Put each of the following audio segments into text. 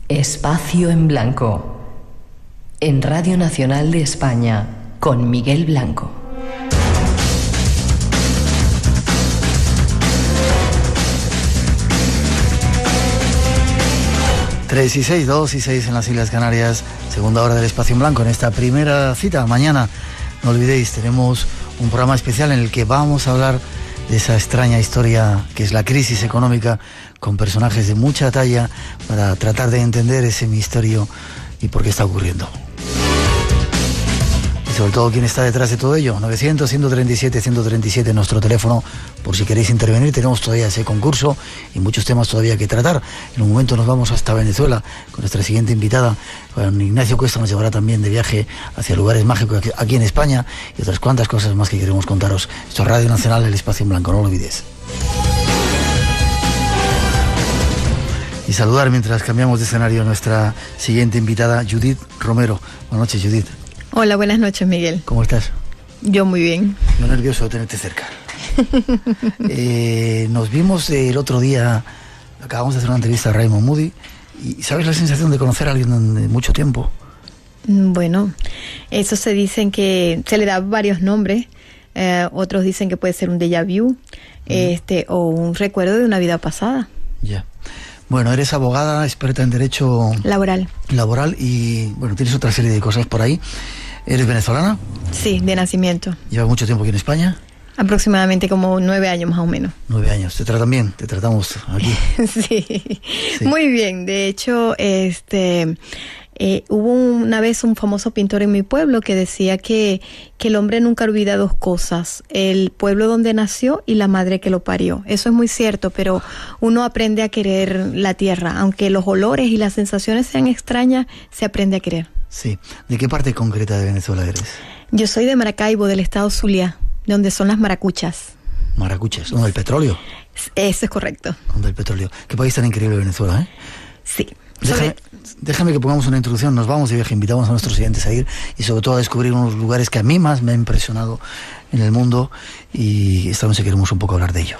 Espacio en Blanco, en Radio Nacional de España, con Miguel Blanco. Tres y 6, 2 y 6 en las Islas Canarias, segunda hora del Espacio en Blanco. En esta primera cita, mañana, no olvidéis, tenemos un programa especial en el que vamos a hablar de esa extraña historia que es la crisis económica, con personajes de mucha talla para tratar de entender ese misterio y por qué está ocurriendo. Y sobre todo quién está detrás de todo ello. 900-137-137 nuestro teléfono por si queréis intervenir. Tenemos todavía ese concurso y muchos temas todavía que tratar. En un momento nos vamos hasta Venezuela con nuestra siguiente invitada. Juan Ignacio Cuesta nos llevará también de viaje hacia lugares mágicos aquí en España y otras cuantas cosas más que queremos contaros. Esto es Radio Nacional, el Espacio en Blanco, no lo olvides. Y saludar mientras cambiamos de escenario a nuestra siguiente invitada, Judith Romero. Buenas noches, Judith. Hola, buenas noches, Miguel. ¿Cómo estás? Yo muy bien. Yo nervioso de tenerte cerca. Nos vimos el otro día, acabamos de hacer una entrevista a Raymond Moody, y ¿sabes la sensación de conocer a alguien de mucho tiempo? Bueno, eso se dicen que se le da varios nombres, otros dicen que puede ser un déjà vu, o un recuerdo de una vida pasada. Ya. Bueno, eres abogada, experta en derecho laboral y, bueno, tienes otra serie de cosas por ahí. ¿Eres venezolana? Sí, de nacimiento. ¿Llevas mucho tiempo aquí en España? Aproximadamente como 9 años más o menos. 9 años. ¿Te tratan bien? ¿Te tratamos aquí? Sí, muy bien. De hecho, hubo una vez un famoso pintor en mi pueblo que decía que el hombre nunca olvida dos cosas: el pueblo donde nació y la madre que lo parió. Eso es muy cierto, pero uno aprende a querer la tierra. Aunque los olores y las sensaciones sean extrañas, se aprende a querer. Sí. ¿De qué parte concreta de Venezuela eres? Yo soy de Maracaibo, del estado Zulia, donde son las maracuchas. Maracuchas, donde el petróleo. Eso es correcto. Donde el petróleo. Qué país tan increíble Venezuela, ¿eh? Sí. Déjame que pongamos una introducción. Nos vamos de viaje, invitamos a nuestros oyentes a ir y sobre todo a descubrir unos lugares que a mí más me ha impresionado en el mundo, y esta noche queremos un poco hablar de ello.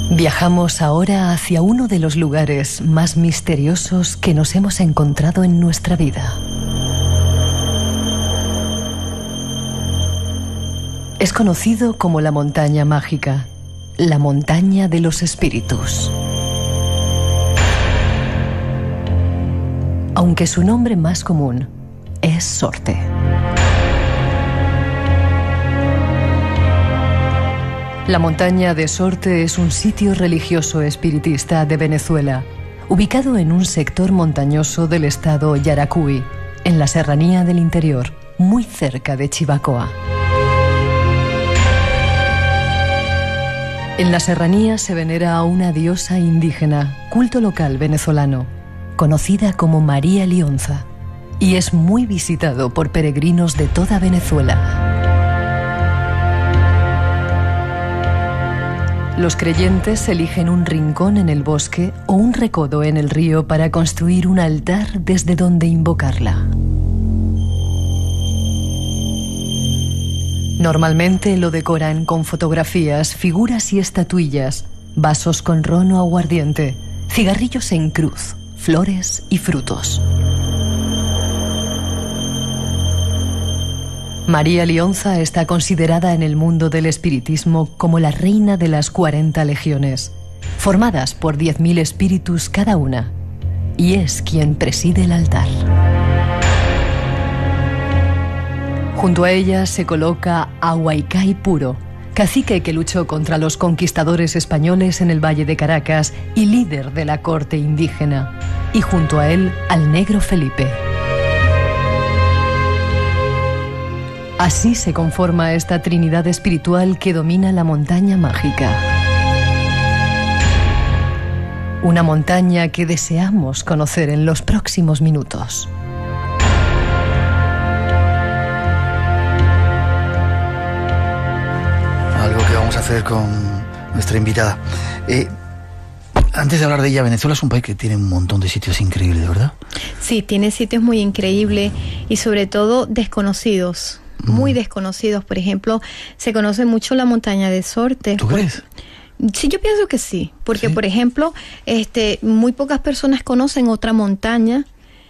Viajamos ahora hacia uno de los lugares más misteriosos que nos hemos encontrado en nuestra vida. Es conocido como la montaña mágica, la montaña de los espíritus. Aunque su nombre más común es Sorte. La montaña de Sorte es un sitio religioso espiritista de Venezuela, ubicado en un sector montañoso del estado Yaracuy, en la serranía del interior, muy cerca de Chivacoa. En la serranía se venera a una diosa indígena, culto local venezolano, conocida como María Lionza, y es muy visitado por peregrinos de toda Venezuela. Los creyentes eligen un rincón en el bosque o un recodo en el río para construir un altar desde donde invocarla. Normalmente lo decoran con fotografías, figuras y estatuillas, vasos con ron o aguardiente, cigarrillos en cruz, flores y frutos. María Lionza está considerada en el mundo del espiritismo como la reina de las 40 legiones, formadas por 10.000 espíritus cada una, y es quien preside el altar. Junto a ella se coloca a Huaycay Puro, cacique que luchó contra los conquistadores españoles en el Valle de Caracas y líder de la corte indígena, y junto a él al Negro Felipe. Así se conforma esta trinidad espiritual que domina la montaña mágica. Una montaña que deseamos conocer en los próximos minutos. proceder con nuestra invitada. Antes de hablar de ella, Venezuela es un país que tiene un montón de sitios increíbles, ¿verdad? Sí, tiene sitios muy increíbles y sobre todo desconocidos, muy desconocidos. Por ejemplo, se conoce mucho la montaña de Sorte. ¿Tú crees? Sí, yo pienso que sí, porque ¿Sí? Por ejemplo, muy pocas personas conocen otra montaña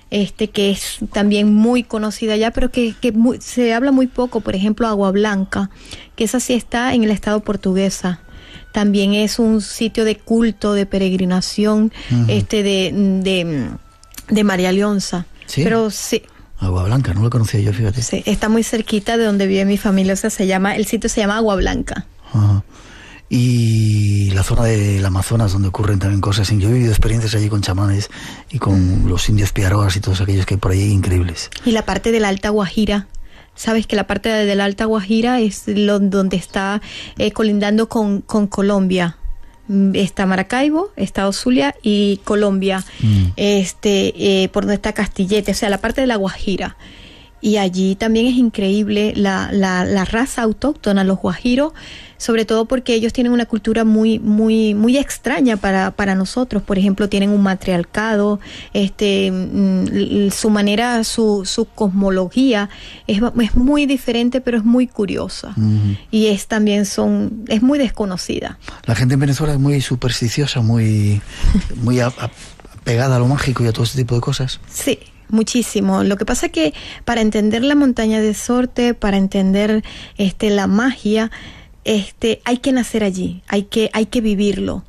que es también muy conocida allá, pero que se habla muy poco. Por ejemplo, Agua Blanca, que esa sí está en el estado Portuguesa. También es un sitio de culto, de peregrinación, de María Leonza. ¿Sí? Pero sí. Agua Blanca, no lo conocía yo, fíjate. Sí, está muy cerquita de donde vive mi familia, o sea, el sitio se llama Agua Blanca. Ajá. Y la zona del Amazonas, donde ocurren también cosas. Yo he vivido experiencias allí con chamanes y con los indios piaroas y todos aquellos que hay por ahí increíbles. Y la parte de la Alta Guajira. Sabes que la parte de la Alta Guajira es donde está colindando con Colombia. Está Maracaibo, está Zulia y Colombia. Por donde está Castillete, o sea, la parte de la Guajira. Y allí también es increíble la raza autóctona, los guajiros, sobre todo porque ellos tienen una cultura muy muy muy extraña para nosotros. Por ejemplo, tienen un matriarcado, su manera, su cosmología es muy diferente, pero es muy curiosa. Y es muy desconocida. La gente en Venezuela es muy supersticiosa, muy apegada a lo mágico y a todo este tipo de cosas. Sí. Muchísimo. Lo que pasa es que para entender la montaña de Sorte, para entender la magia, hay que nacer allí, hay que vivirlo,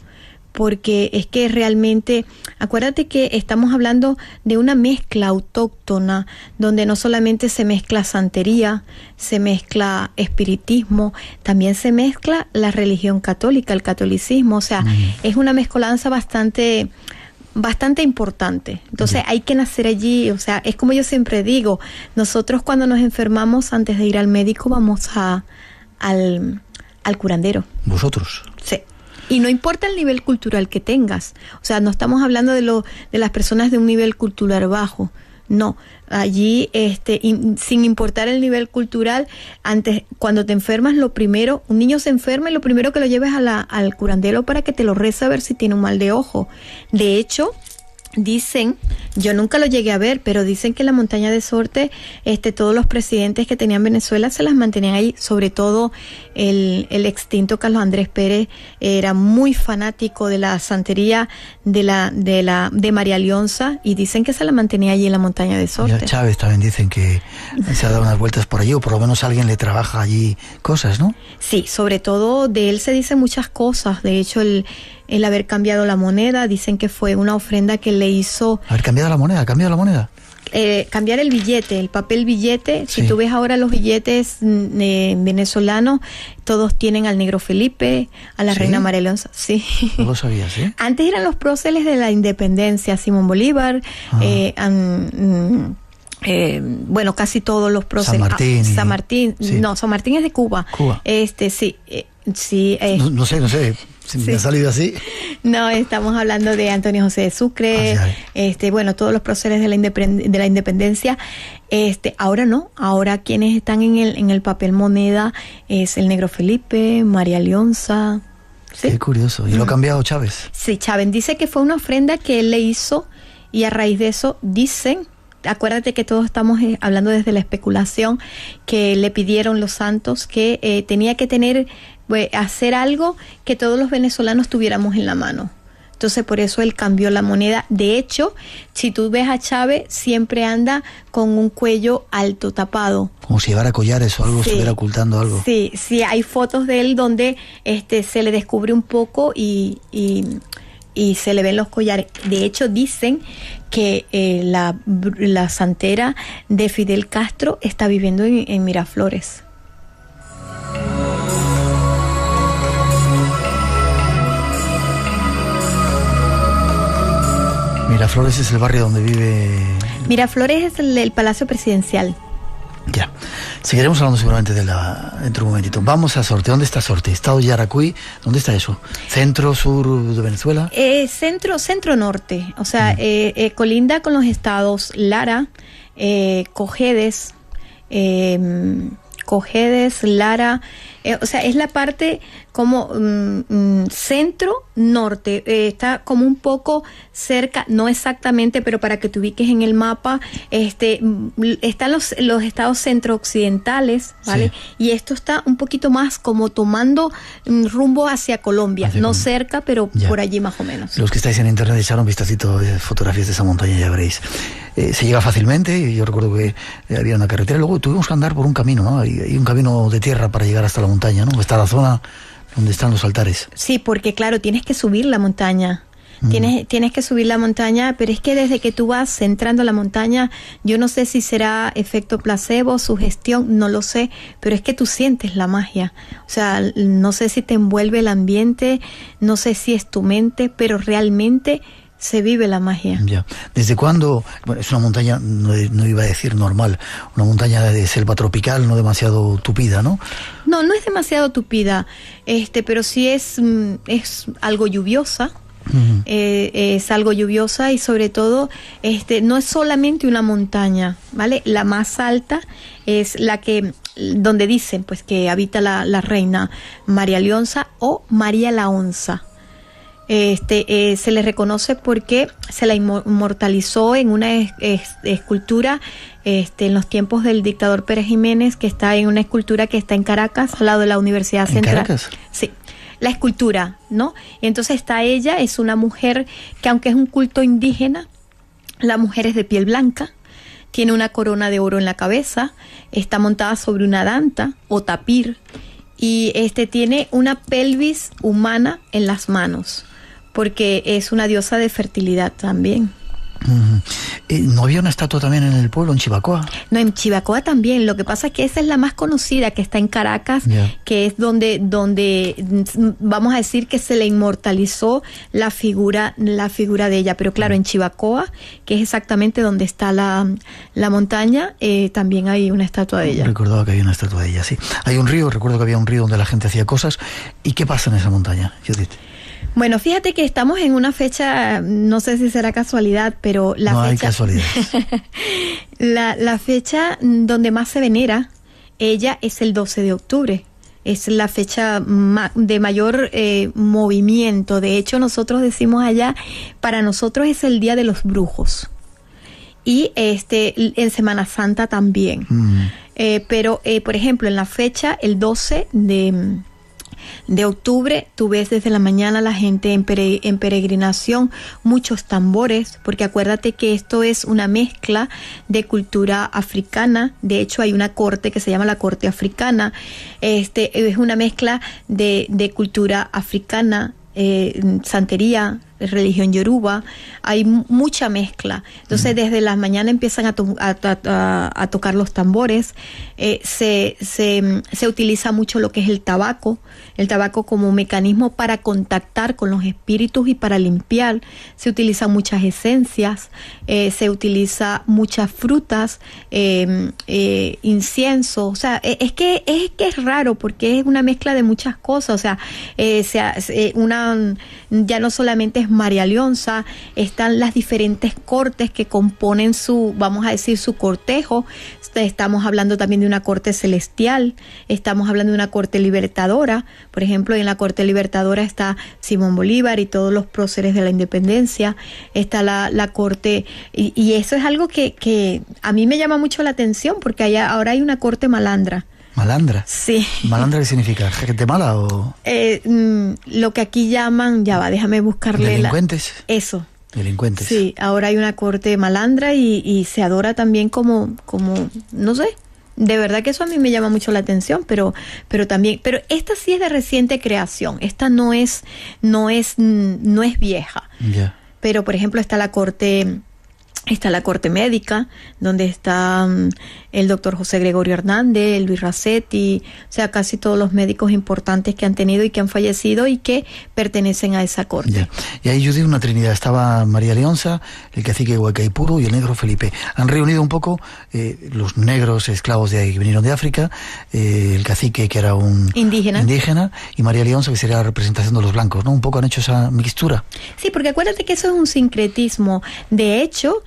porque es que realmente, acuérdate que estamos hablando de una mezcla autóctona, donde no solamente se mezcla santería, se mezcla espiritismo, también se mezcla la religión católica, el catolicismo, o sea, es una mezcolanza bastante importante. Entonces hay que nacer allí, o sea, es como yo siempre digo, nosotros cuando nos enfermamos, antes de ir al médico, vamos al curandero. ¿Vosotros? Sí. Y no importa el nivel cultural que tengas, o sea, no estamos hablando de las personas de un nivel cultural bajo. No, allí sin importar el nivel cultural, cuando te enfermas, un niño se enferma y lo primero que lo lleves al curandero para que te lo rece a ver si tiene un mal de ojo. De hecho, dicen, yo nunca lo llegué a ver, pero dicen que en la montaña de Sorte, todos los presidentes que tenían Venezuela se las mantenían ahí, sobre todo el extinto Carlos Andrés Pérez era muy fanático de la santería de María Leonza, y dicen que se la mantenía allí en la montaña de Sorte. Y Chávez también dicen que se ha dado unas vueltas por allí, o por lo menos alguien le trabaja allí cosas, ¿no? Sí, sobre todo de él se dicen muchas cosas. De hecho, el haber cambiado la moneda, dicen que fue una ofrenda que le hizo. ¿Haber cambiado la moneda? Cambiar el billete, el papel billete. Sí. Si tú ves ahora los billetes venezolanos, todos tienen al Negro Felipe, a la Reina María Leonza. Sí. No lo sabías, ¿sí? Antes eran los próceres de la independencia, Simón Bolívar, bueno, casi todos los próceres. San Martín. Sí. No, San Martín es de Cuba. Sí. No sé. Me ha salido así. No, estamos hablando de Antonio José de Sucre, bueno, todos los próceres de la independencia. Ahora no, ahora quienes están en el papel moneda es el Negro Felipe, María Leonza. ¿Sí? Qué curioso. ¿Y lo ha cambiado Chávez? Sí, Chávez dice que fue una ofrenda que él le hizo, y a raíz de eso dicen, acuérdate que todos estamos hablando desde la especulación, que le pidieron los santos que tenía que hacer algo que todos los venezolanos tuviéramos en la mano. Entonces por eso él cambió la moneda. De hecho, si tú ves a Chávez, siempre anda con un cuello alto, tapado. Como si llevara collares o algo, Sí. estuviera ocultando algo. Sí, hay fotos de él donde se le descubre un poco y se le ven los collares. De hecho, dicen que la santera de Fidel Castro está viviendo en Miraflores. Miraflores es el barrio donde vive... Miraflores es el Palacio Presidencial. Ya. Seguiremos hablando seguramente dentro de un momentito. Vamos a Sorte. ¿Dónde está Sorte? Estado Yaracuy. ¿Dónde está eso? ¿Centro, sur de Venezuela? Centro norte. O sea, colinda con los estados Lara, Cojedes, Lara, O sea, es la parte como centro-norte, está como un poco cerca, no exactamente, pero para que te ubiques en el mapa, están los estados centro-occidentales, ¿vale? Sí. Y esto está un poquito más como tomando rumbo hacia Colombia, no cerca, pero ya, por allí más o menos. Los que estáis en internet, echar un vistacito de fotografías de esa montaña, ya veréis. Se llega fácilmente, yo recuerdo que había una carretera, luego tuvimos que andar por un camino, ¿no? Hay un camino de tierra para llegar hasta la montaña, ¿no? Está la zona donde están los altares. Sí, porque claro, tienes que subir la montaña. Tienes que subir la montaña, pero es que desde que tú vas entrando a la montaña, yo no sé si será efecto placebo, sugestión, no lo sé, pero es que tú sientes la magia. O sea, no sé si te envuelve el ambiente, no sé si es tu mente, pero realmente se vive la magia. Ya. ¿Desde cuándo? Bueno, es una montaña, no iba a decir normal, una montaña de selva tropical, no demasiado tupida, ¿no? No es demasiado tupida, pero sí es algo lluviosa. Es algo lluviosa y sobre todo no es solamente una montaña, ¿vale? La más alta es la que donde dicen pues que habita la reina María Leonza o María la Onza. Se le reconoce porque se la inmortalizó en una escultura en los tiempos del dictador Pérez Jiménez, que está en una escultura que está en Caracas, al lado de la Universidad Central. ¿En Caracas? Sí. La escultura, ¿no? Entonces está ella, es una mujer que aunque es un culto indígena, la mujer es de piel blanca, tiene una corona de oro en la cabeza, está montada sobre una danta o tapir y tiene una pelvis humana en las manos, porque es una diosa de fertilidad también. ¿No había una estatua también en el pueblo, en Chivacoa? No, en Chivacoa también. Lo que pasa es que esa es la más conocida, que está en Caracas, que es donde vamos a decir que se le inmortalizó la figura de ella. Pero claro, en Chivacoa, que es exactamente donde está la montaña, también hay una estatua de ella. Recordaba que había una estatua de ella, sí. Hay un río, recuerdo que había un río donde la gente hacía cosas. ¿Y qué pasa en esa montaña, Judith? Bueno, fíjate que estamos en una fecha, no sé si será casualidad, pero no hay casualidad. La fecha donde más se venera ella es el 12 de octubre. Es la fecha de mayor movimiento. De hecho, nosotros decimos allá, para nosotros es el Día de los Brujos. Y en Semana Santa también. Pero, por ejemplo, en la fecha, el 12 de octubre, tú ves desde la mañana la gente en peregrinación, muchos tambores, porque acuérdate que esto es una mezcla de cultura africana. De hecho, hay una corte que se llama la corte africana. Es una mezcla de cultura africana, santería, religión yoruba, hay mucha mezcla. Entonces desde las mañanas empiezan a tocar los tambores. Se utiliza mucho lo que es el tabaco como mecanismo para contactar con los espíritus y para limpiar. Se utilizan muchas esencias, se utiliza muchas frutas, incienso. O sea, es que es raro porque es una mezcla de muchas cosas. O sea, ya no solamente es María Leonza, están las diferentes cortes que componen vamos a decir, su cortejo. Estamos hablando también de una corte celestial, estamos hablando de una corte libertadora. Por ejemplo, en la corte libertadora está Simón Bolívar y todos los próceres de la independencia. Está la corte, y eso es algo que a mí me llama mucho la atención, porque ahora hay una corte malandra. ¿Malandra? Sí. ¿Malandra qué significa? ¿Gente mala o...? Lo que aquí llaman, déjame buscarle... ¿Delincuentes? Eso. Delincuentes. Sí, ahora hay una corte malandra y se adora también como, no sé, de verdad que eso a mí me llama mucho la atención, pero esta sí es de reciente creación, esta no es vieja. Yeah. Pero por ejemplo está la corte médica, donde está el doctor José Gregorio Hernández, Luis Racetti, o sea, casi todos los médicos importantes que han tenido y que han fallecido y que pertenecen a esa corte. Ya. Y ahí yo digo una trinidad, estaba María Leonza, el cacique Huaycaipuro y el negro Felipe. Han reunido un poco los negros esclavos de ahí que vinieron de África, el cacique que era un indígena y María Leonza que sería la representación de los blancos, ¿no? Un poco han hecho esa mixtura. Sí, porque acuérdate que eso es un sincretismo. De hecho,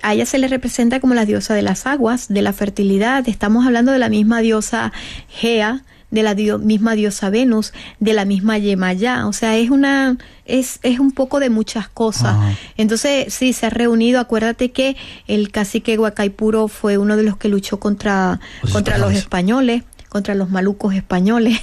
a ella se le representa como la diosa de las aguas, de la fertilidad. Estamos hablando de la misma diosa Gea, de la misma diosa Venus, de la misma Yemayá. O sea, es un poco de muchas cosas. Ajá. Entonces, sí, se ha reunido. Acuérdate que el cacique Huaycaipuro fue uno de los que luchó contra los españoles, contra los malucos españoles.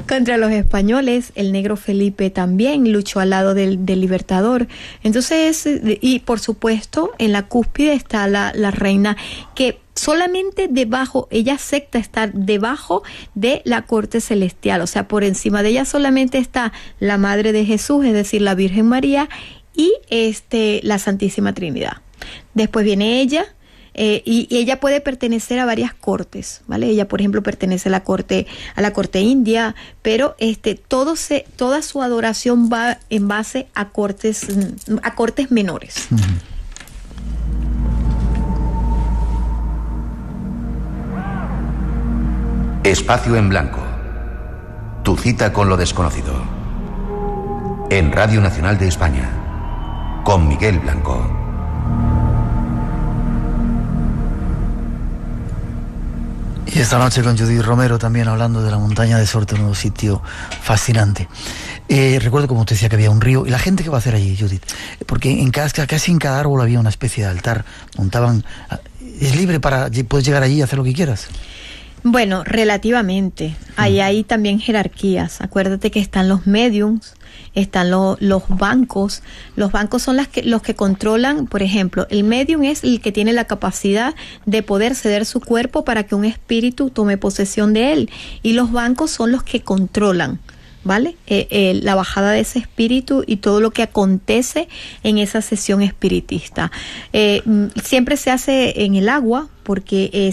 Contra los españoles. El negro Felipe también luchó al lado del libertador. Entonces, y por supuesto, en la cúspide está la reina, que solamente debajo, ella acepta estar debajo de la corte celestial. O sea, por encima de ella solamente está la Madre de Jesús, es decir, la Virgen María, y la Santísima Trinidad. Después viene ella. Y ella puede pertenecer a varias cortes, ¿vale? Ella, por ejemplo, pertenece a la corte india, pero toda su adoración va en base a cortes menores. Uh-huh. Espacio en Blanco. Tu cita con lo desconocido. En Radio Nacional de España. Con Miguel Blanco. Y esta noche con Judith Romero también hablando de la montaña de Sorte, un nuevo sitio fascinante. Recuerdo, como te decía, que había un río. ¿Y la gente qué va a hacer allí, Judith? Porque casi en cada árbol había una especie de altar. Montaban... ¿Es libre puedes llegar allí y hacer lo que quieras? Bueno, relativamente. Hay también jerarquías. Acuérdate que están los mediums, están los bancos. Los bancos son los que controlan, por ejemplo, el medium es el que tiene la capacidad de poder ceder su cuerpo para que un espíritu tome posesión de él. Y los bancos son los que controlan, ¿vale? La bajada de ese espíritu y todo lo que acontece en esa sesión espiritista. Siempre se hace en el agua, porque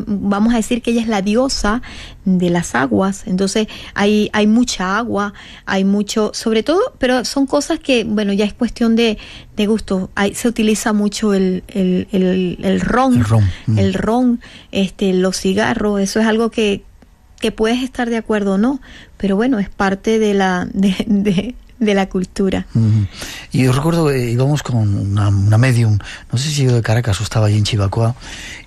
vamos a decir que ella es la diosa de las aguas. Entonces hay mucha agua, hay mucho, sobre todo, pero son cosas que, bueno, ya es cuestión de gusto. Se utiliza mucho el ron, los cigarros. Eso es algo que puedes estar de acuerdo o no, pero bueno, es parte de la cultura. Uh-huh. Y yo recuerdo que íbamos con una medium, no sé si yo de Caracas o estaba allí en Chivacoa,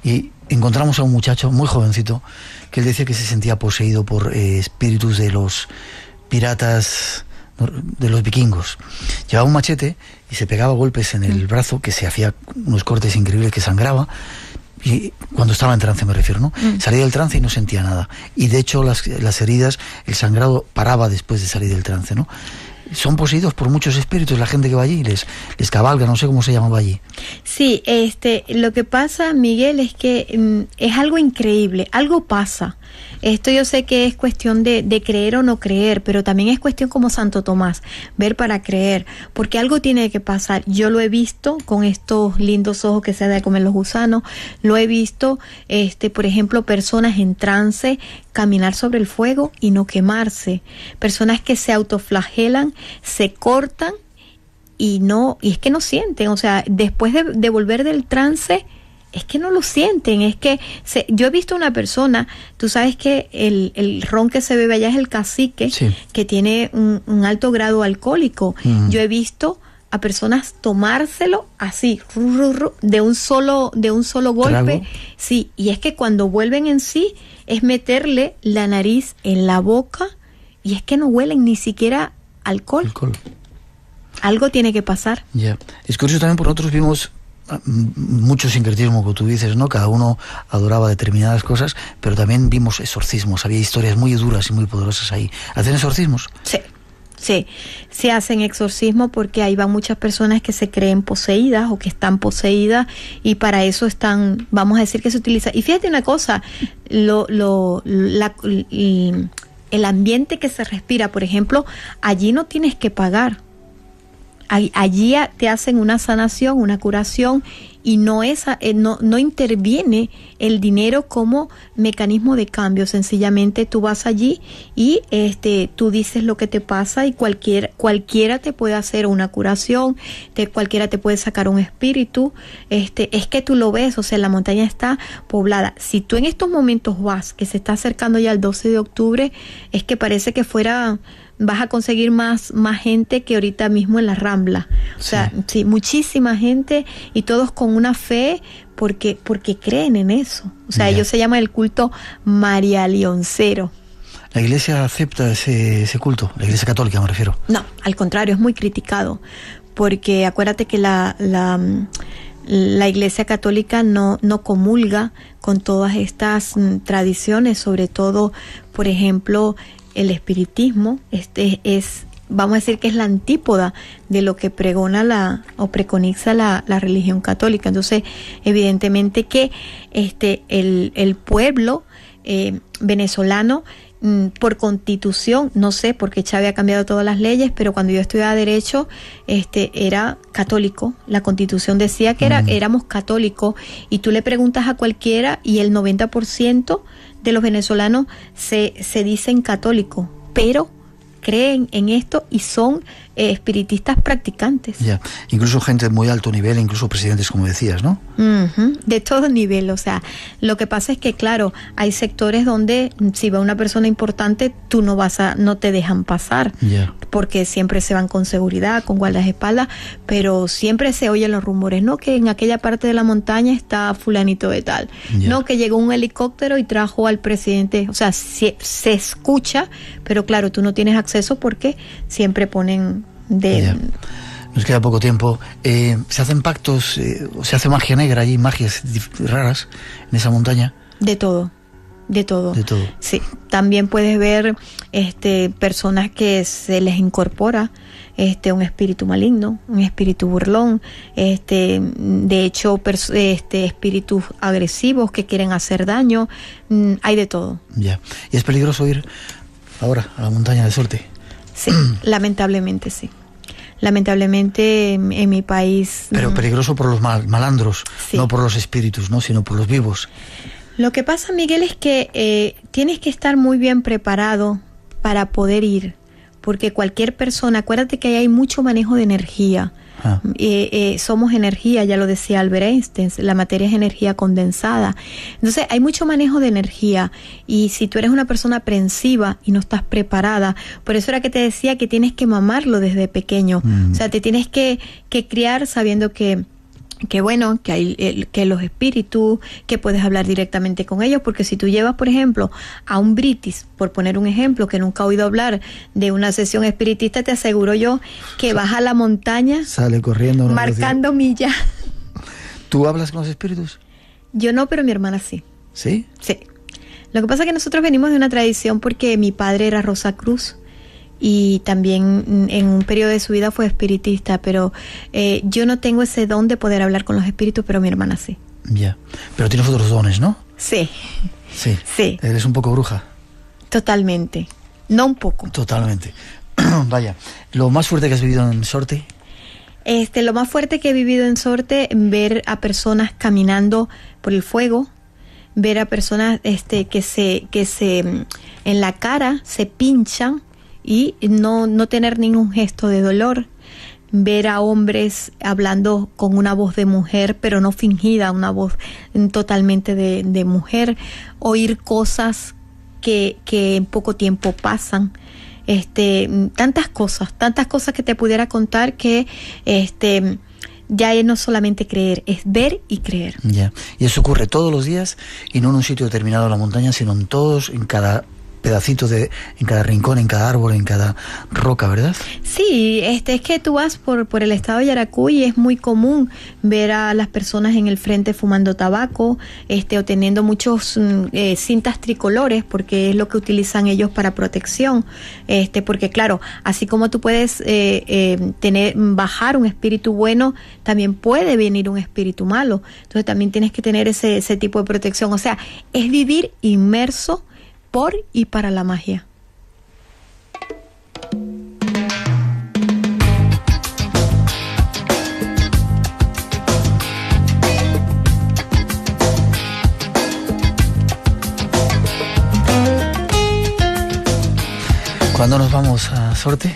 y encontramos a un muchacho muy jovencito que él decía que se sentía poseído por espíritus de los piratas, de los vikingos. Llevaba un machete y se pegaba golpes en el brazo, que se hacía unos cortes increíbles, que sangraba. Y cuando estaba en trance, me refiero, ¿no? Salía del trance y no sentía nada. Y de hecho las heridas, el sangrado paraba después de salir del trance, ¿no? Son poseídos por muchos espíritus la gente que va allí, les cabalga, no sé cómo se llamaba allí. Sí, lo que pasa, Miguel, es que es algo increíble, algo pasa. Esto yo sé que es cuestión de creer o no creer, pero también es cuestión como Santo Tomás, ver para creer, porque algo tiene que pasar. Yo lo he visto con estos lindos ojos que se da de comer los gusanos, lo he visto, por ejemplo, personas en trance caminar sobre el fuego y no quemarse, personas que se autoflagelan, se cortan y es que no sienten, o sea, después de volver del trance, es que no lo sienten, es que yo he visto una persona, tú sabes que el ron que se bebe allá es el cacique, sí, que tiene un alto grado alcohólico. Yo he visto a personas tomárselo así, de un solo golpe. ¿Trago? Sí, y es que cuando vuelven en sí, es meterle la nariz en la boca y es que no huelen ni siquiera alcohol. Algo tiene que pasar. Ya. Es curioso también, porque nosotros vimos mucho sincretismo, como tú dices, ¿no? Cada uno adoraba determinadas cosas, pero también vimos exorcismos, había historias muy duras y muy poderosas ahí. ¿Hacen exorcismos? Sí, se hacen exorcismos porque ahí van muchas personas que se creen poseídas o que están poseídas y para eso están, vamos a decir que se utiliza. Y fíjate una cosa, el ambiente que se respira, por ejemplo, allí no tienes que pagar. Allí te hacen una sanación, una curación y no interviene el dinero como mecanismo de cambio. Sencillamente tú vas allí y tú dices lo que te pasa y cualquiera te puede hacer una curación, cualquiera te puede sacar un espíritu. Es que tú lo ves, o sea, la montaña está poblada. Si tú en estos momentos vas, que se está acercando ya el 12 de octubre, es que parece que vas a conseguir más gente que ahorita mismo en la Rambla. O sea, sí, muchísima gente y todos con con una fe porque creen en eso. O sea, ellos se llaman el culto marialioncero. ¿La Iglesia acepta ese culto? La Iglesia católica me refiero. No, al contrario, es muy criticado, porque acuérdate que la Iglesia católica no comulga con todas estas tradiciones, sobre todo, por ejemplo, el espiritismo. Vamos a decir que es la antípoda de lo que pregona o preconiza la religión católica. Entonces, evidentemente que el pueblo venezolano, por constitución, no sé, porque Chávez ha cambiado todas las leyes, pero cuando yo estudiaba Derecho, era católico. La Constitución decía que éramos católicos, y tú le preguntas a cualquiera y el 90% de los venezolanos se dicen católicos, pero creen en esto y son espiritistas practicantes. Ya, incluso gente de muy alto nivel, incluso presidentes, como decías, ¿no? De todo nivel. O sea, lo que pasa es que, claro, hay sectores donde si va una persona importante, tú no te dejan pasar, porque siempre se van con seguridad, con guardaespaldas, pero siempre se oyen los rumores, ¿no? Que en aquella parte de la montaña está fulanito de tal, ¿no? Que llegó un helicóptero y trajo al presidente. O sea, se escucha, pero claro, tú no tienes acceso porque siempre ponen Nos queda poco tiempo. ¿Se hacen pactos, se hace magia negra allí, magias raras en esa montaña? De todo. De todo. Sí, también puedes ver personas que se les incorpora un espíritu maligno, un espíritu burlón, de hecho espíritus agresivos que quieren hacer daño. Hay de todo. Ya. ¿Y es peligroso ir ahora a la montaña de Sorte? Sí, lamentablemente sí. Lamentablemente en mi país... Pero peligroso por los malandros, sí. No por los espíritus, ¿no? Sino por los vivos. Lo que pasa, Miguel, es que tienes que estar muy bien preparado para poder ir, porque cualquier persona, acuérdate que hay mucho manejo de energía. Somos energía, ya lo decía Albert Einstein, la materia es energía condensada. Entonces hay mucho manejo de energía, y si tú eres una persona aprensiva y no estás preparada, por eso era que te decía que tienes que mamarlo desde pequeño. O sea, te tienes que criar sabiendo que bueno, que hay que los espíritus, que puedes hablar directamente con ellos, porque si tú llevas, por ejemplo, a un britis, por poner un ejemplo, que nunca ha oído hablar de una sesión espiritista, te aseguro yo que vas a la montaña, sale corriendo, marcando millas. ¿Tú hablas con los espíritus? Yo no, pero mi hermana sí. ¿Sí? Sí. Lo que pasa es que nosotros venimos de una tradición porque mi padre era Rosacruz, y también en un periodo de su vida fue espiritista, pero yo no tengo ese don de poder hablar con los espíritus, pero mi hermana sí. Ya, pero tienes otros dones, ¿no? Sí. Sí. Eres un poco bruja. Totalmente, no un poco. Totalmente. Vaya, ¿lo más fuerte que has vivido en Sorte? Lo más fuerte que he vivido en Sorte, ver a personas caminando por el fuego, ver a personas que se en la cara se pinchan y no tener ningún gesto de dolor, ver a hombres hablando con una voz de mujer, pero no fingida, una voz totalmente de mujer, oír cosas que en poco tiempo pasan, tantas cosas que te pudiera contar, que ya es no solamente creer, es ver y creer. Ya. Y eso ocurre todos los días, y no en un sitio determinado de la montaña, sino en todos, en cada pedacito en cada rincón, en cada árbol, en cada roca, ¿verdad? Sí, es que tú vas por el estado de Yaracuy y es muy común ver a las personas en el frente fumando tabaco, o teniendo muchos cintas tricolores, porque es lo que utilizan ellos para protección, porque claro, así como tú puedes bajar un espíritu bueno, también puede venir un espíritu malo. Entonces también tienes que tener ese tipo de protección. O sea, es vivir inmerso por y para la magia. ¿Cuándo nos vamos a Sorte,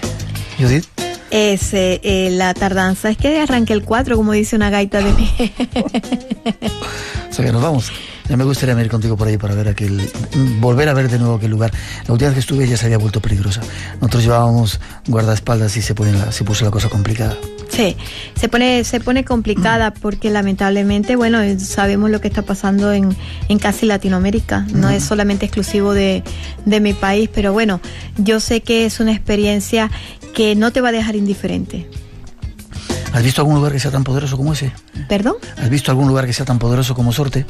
Judith? La tardanza es que arranque el 4, como dice una gaita de mí. O sea que nos vamos. Ya me gustaría venir contigo por ahí para ver volver a ver de nuevo aquel lugar. La última vez que estuve ya se había vuelto peligrosa. Nosotros llevábamos guardaespaldas y se puso la cosa complicada. Sí, se pone complicada porque lamentablemente, bueno, sabemos lo que está pasando en casi Latinoamérica, no es solamente exclusivo de mi país, pero bueno, yo sé que es una experiencia que no te va a dejar indiferente. ¿Has visto algún lugar que sea tan poderoso como ese? ¿Perdón? ¿Has visto algún lugar que sea tan poderoso como Sorte?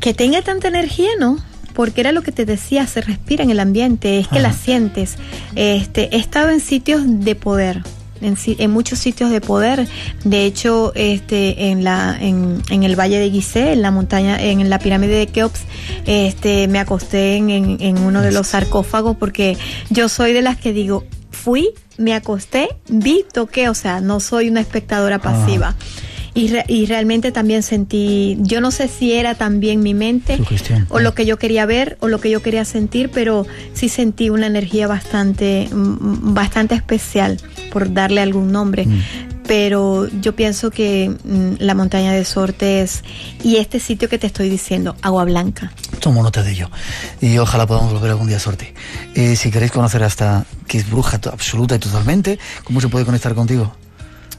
Que tenga tanta energía, ¿no? Porque era lo que te decía, se respira en el ambiente, es que la sientes. He estado en sitios de poder, en muchos sitios de poder. De hecho, en el Valle de Gizeh, en la montaña, en la pirámide de Keops, me acosté en uno de los sarcófagos, porque yo soy de las que digo, fui, me acosté, vi, toqué, o sea, no soy una espectadora pasiva. Y realmente también sentí, yo no sé si era también mi mente o lo que yo quería ver o lo que yo quería sentir, pero sí sentí una energía bastante especial, por darle algún nombre. Pero yo pienso que la montaña de Sorte y este sitio que te estoy diciendo, Agua Blanca. Tomo nota de ello y ojalá podamos volver algún día a Sorte. Si queréis conocer hasta que es bruja absoluta y totalmente, ¿cómo se puede conectar contigo?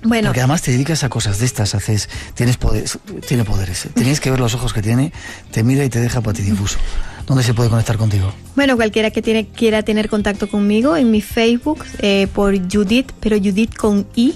Bueno, porque además te dedicas a cosas de estas, tiene poderes. Tenéis que ver los ojos que tiene, te mira y te deja patidifuso. ¿Dónde se puede conectar contigo? Bueno, cualquiera que quiera tener contacto conmigo en mi Facebook, por Judith, pero Judith con I.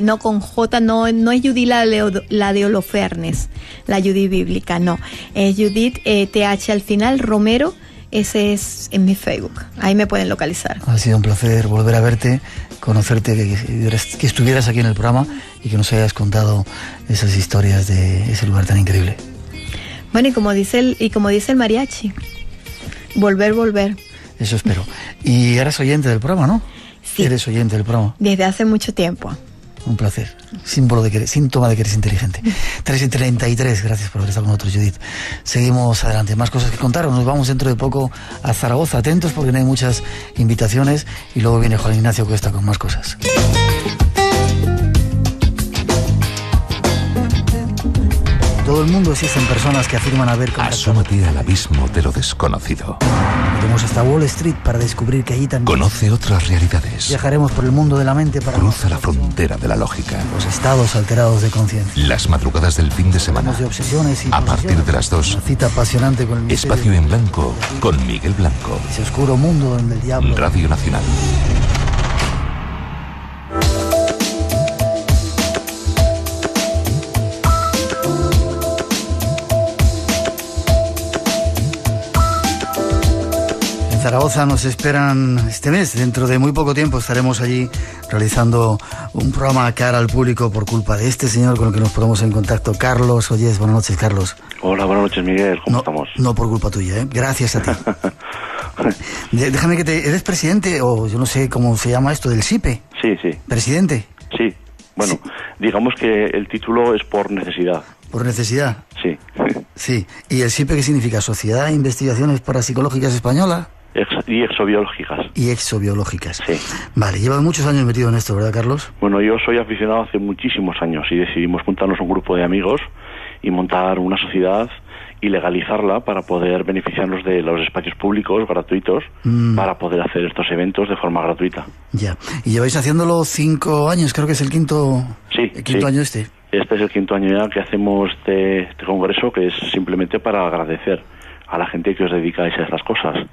No con J, no es Judith la de Holofernes, la Judith bíblica, no. Es Judith, TH al final, Romero. Ese es en mi Facebook, ahí me pueden localizar. Ha sido un placer volver a verte, conocerte, que estuvieras aquí en el programa y que nos hayas contado esas historias de ese lugar tan increíble. Bueno, y como dice el mariachi, volver. Eso espero. Y eres oyente del programa, ¿no? Sí. Eres oyente del programa. Desde hace mucho tiempo. Un placer. Síntoma de que eres inteligente. 3:33, gracias por haber estado con nosotros, Judith. Seguimos adelante. Más cosas que contar. Nos vamos dentro de poco a Zaragoza. Atentos porque no hay muchas invitaciones. Y luego viene Juan Ignacio Cuesta con más cosas. Todo el mundo existen personas que afirman haber contactado. Asómate al abismo de lo desconocido. Iremos hasta Wall Street para descubrir que allí también... Conoce otras realidades. Viajaremos por el mundo de la mente para... Cruza la frontera de la lógica. Los estados alterados de conciencia. Las madrugadas del fin de semana. De obsesiones y a partir de las 2. Una cita apasionante con el Espacio en Blanco con Miguel Blanco. Ese oscuro mundo donde el diablo... Radio Nacional. Zaragoza nos esperan este mes. Dentro de muy poco tiempo estaremos allí realizando un programa cara al público por culpa de este señor con el que nos ponemos en contacto, Carlos Ollés. Buenas noches, Carlos. Hola, buenas noches, Miguel. ¿Cómo estamos? No por culpa tuya, ¿eh? Gracias a ti. Déjame que ¿eres presidente o yo no sé cómo se llama esto, del SIPE? Sí. ¿Presidente? Sí. Bueno, sí. Digamos que el título es por necesidad. ¿Por necesidad? Sí. Sí. ¿Y el SIPE qué significa? ¿Sociedad de Investigaciones Parapsicológicas Española? Y exobiológicas. Y exobiológicas. Sí. Vale, llevas muchos años metido en esto, ¿verdad, Carlos? Bueno, yo soy aficionado hace muchísimos años y decidimos juntarnos un grupo de amigos y montar una sociedad y legalizarla para poder beneficiarnos de los espacios públicos gratuitos para poder hacer estos eventos de forma gratuita. Ya. ¿Y lleváis haciéndolo 5 años? Creo que es el quinto, año este. Este es el 5º año ya que hacemos este congreso, que es simplemente para agradecer a la gente que os dedicáis a estas cosas.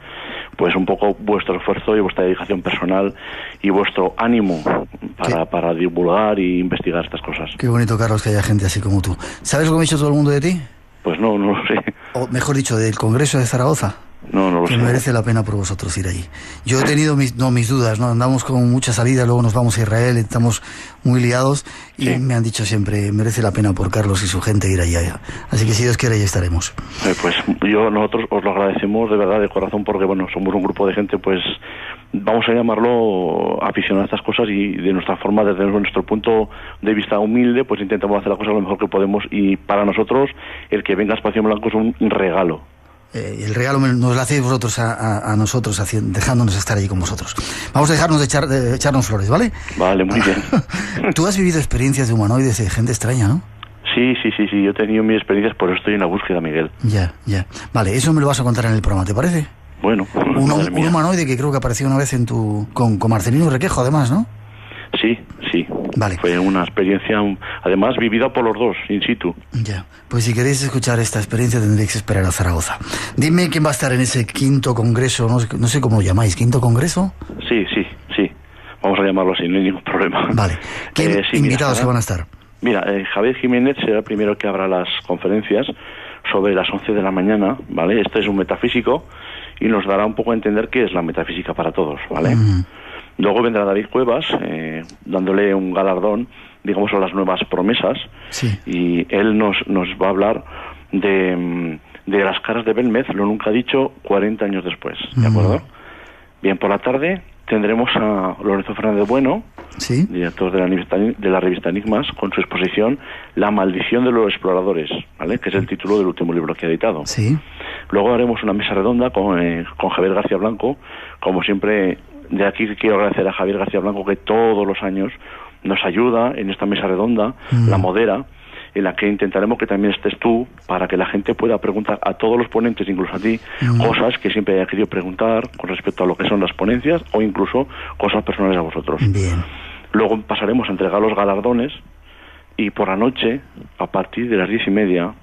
Pues un poco vuestro esfuerzo y vuestra dedicación personal y vuestro ánimo para divulgar e investigar estas cosas. Qué bonito, Carlos, que haya gente así como tú. ¿Sabes lo que me ha dicho todo el mundo de ti? Pues no lo sé. O mejor dicho, del Congreso de Zaragoza. No lo sé. Que merece la pena por vosotros ir allí. Yo he tenido mis dudas, ¿no? Andamos con mucha salida, luego nos vamos a Israel, estamos muy liados y me han dicho siempre, merece la pena por Carlos y su gente ir allá. Así que si Dios quiere, allí estaremos. Pues nosotros os lo agradecemos de verdad, de corazón, porque bueno, somos un grupo de gente, pues vamos a llamarlo aficionado a estas cosas y de nuestra forma, desde nuestro punto de vista humilde, pues intentamos hacer las cosas lo mejor que podemos y para nosotros el que venga a Espacio en Blanco es un regalo. El regalo nos lo hacéis vosotros a nosotros, dejándonos estar allí con vosotros. Vamos a dejarnos de echarnos flores, ¿vale? Vale, muy bien. Tú has vivido experiencias de humanoides, de gente extraña, ¿no? Sí, yo he tenido mis experiencias, por eso estoy en la búsqueda, Miguel. Ya. Vale, eso me lo vas a contar en el programa, ¿te parece? Bueno. Un humanoide que creo que apareció una vez con Marcelino Requejo, además, ¿no? Sí. Vale. Fue una experiencia, además, vivida por los dos, in situ. Ya, pues si queréis escuchar esta experiencia tendréis que esperar a Zaragoza. Dime quién va a estar en ese quinto congreso, no sé cómo lo llamáis, ¿quinto congreso? Sí. Vamos a llamarlo así, no hay ningún problema. Vale. ¿Qué invitados van a estar? Mira, Javier Jiménez será el primero que abra las conferencias sobre las 11 de la mañana, ¿vale? Este es un metafísico y nos dará un poco a entender qué es la metafísica para todos, ¿vale? Luego vendrá David Cuevas, dándole un galardón, digamos, a las nuevas promesas. Sí. Y él nos va a hablar de las caras de Belmez, lo nunca dicho 40 años después, ¿de acuerdo? Bien, por la tarde tendremos a Lorenzo Fernández Bueno, ¿sí?, director de la revista Enigmas, con su exposición La maldición de los exploradores, ¿vale?, que es el título del último libro que ha editado. Sí. Luego haremos una mesa redonda con Javier García Blanco. Como siempre, de aquí quiero agradecer a Javier García Blanco, que todos los años nos ayuda en esta mesa redonda, la modera, en la que intentaremos que también estés tú, para que la gente pueda preguntar a todos los ponentes, incluso a ti, cosas que siempre haya querido preguntar con respecto a lo que son las ponencias, o incluso cosas personales a vosotros. Bien. Luego pasaremos a entregar los galardones, y por la noche, a partir de las 10:30,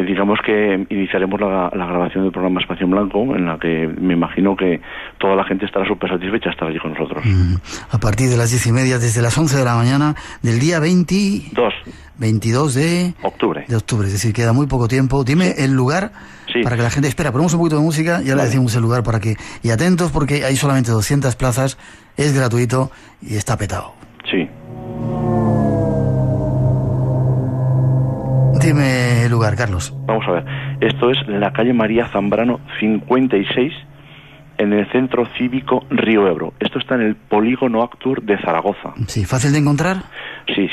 digamos que iniciaremos la grabación del programa Espacio en Blanco, en la que me imagino que toda la gente estará súper satisfecha de estar allí con nosotros. A partir de las 10:30, desde las 11 de la mañana del día 22 de octubre. Es decir, queda muy poco tiempo. Dime el lugar para que la gente... Espera, ponemos un poquito de música, ya le decimos el lugar para que... Y atentos, porque hay solamente 200 plazas, es gratuito y está petado. Sí. Dime el lugar, Carlos. Vamos a ver. Esto es la calle María Zambrano 56, en el Centro Cívico Río Ebro. Esto está en el Polígono Actur de Zaragoza. Sí, ¿fácil de encontrar? Sí.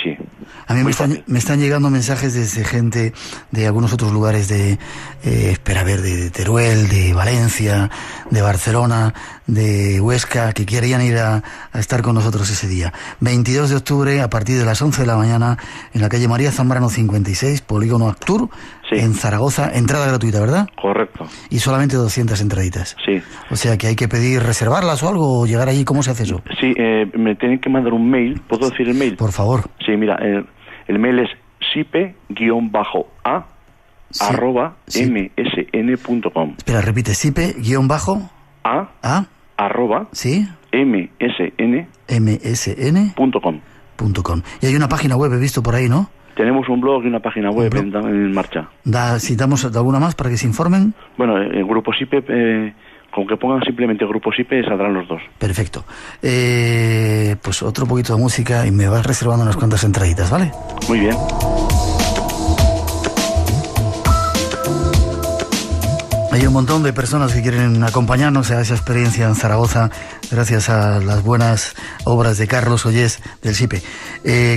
A mí me están llegando mensajes desde gente de algunos otros lugares de Teruel, de Valencia, de Barcelona, de Huesca, que querían ir a estar con nosotros ese día. 22 de octubre, a partir de las 11 de la mañana, en la calle María Zambrano 56, Polígono Actur, en Zaragoza. Entrada gratuita, ¿verdad? Correcto. Y solamente 200 entraditas. Sí. O sea que hay que pedir reservarlas o algo, o llegar allí. ¿Cómo se hace eso? Sí, me tienen que mandar un mail. ¿Puedo decir el mail? Por favor. Sí, mira, el mail es sipe-a @msn.com. Espera, repite, sipe-a @ msn.com. Y hay una página web, he visto por ahí, ¿no? Tenemos un blog y una página web en marcha. ¿Citamos alguna más para que se informen? Bueno, el Grupo SIPE, con que pongan simplemente Grupo SIPE, saldrán los dos. Perfecto. Pues otro poquito de música y me vas reservando unas cuantas entraditas, ¿vale? Muy bien. Hay un montón de personas que quieren acompañarnos a esa experiencia en Zaragoza, gracias a las buenas obras de Carlos Ollés del SIPE.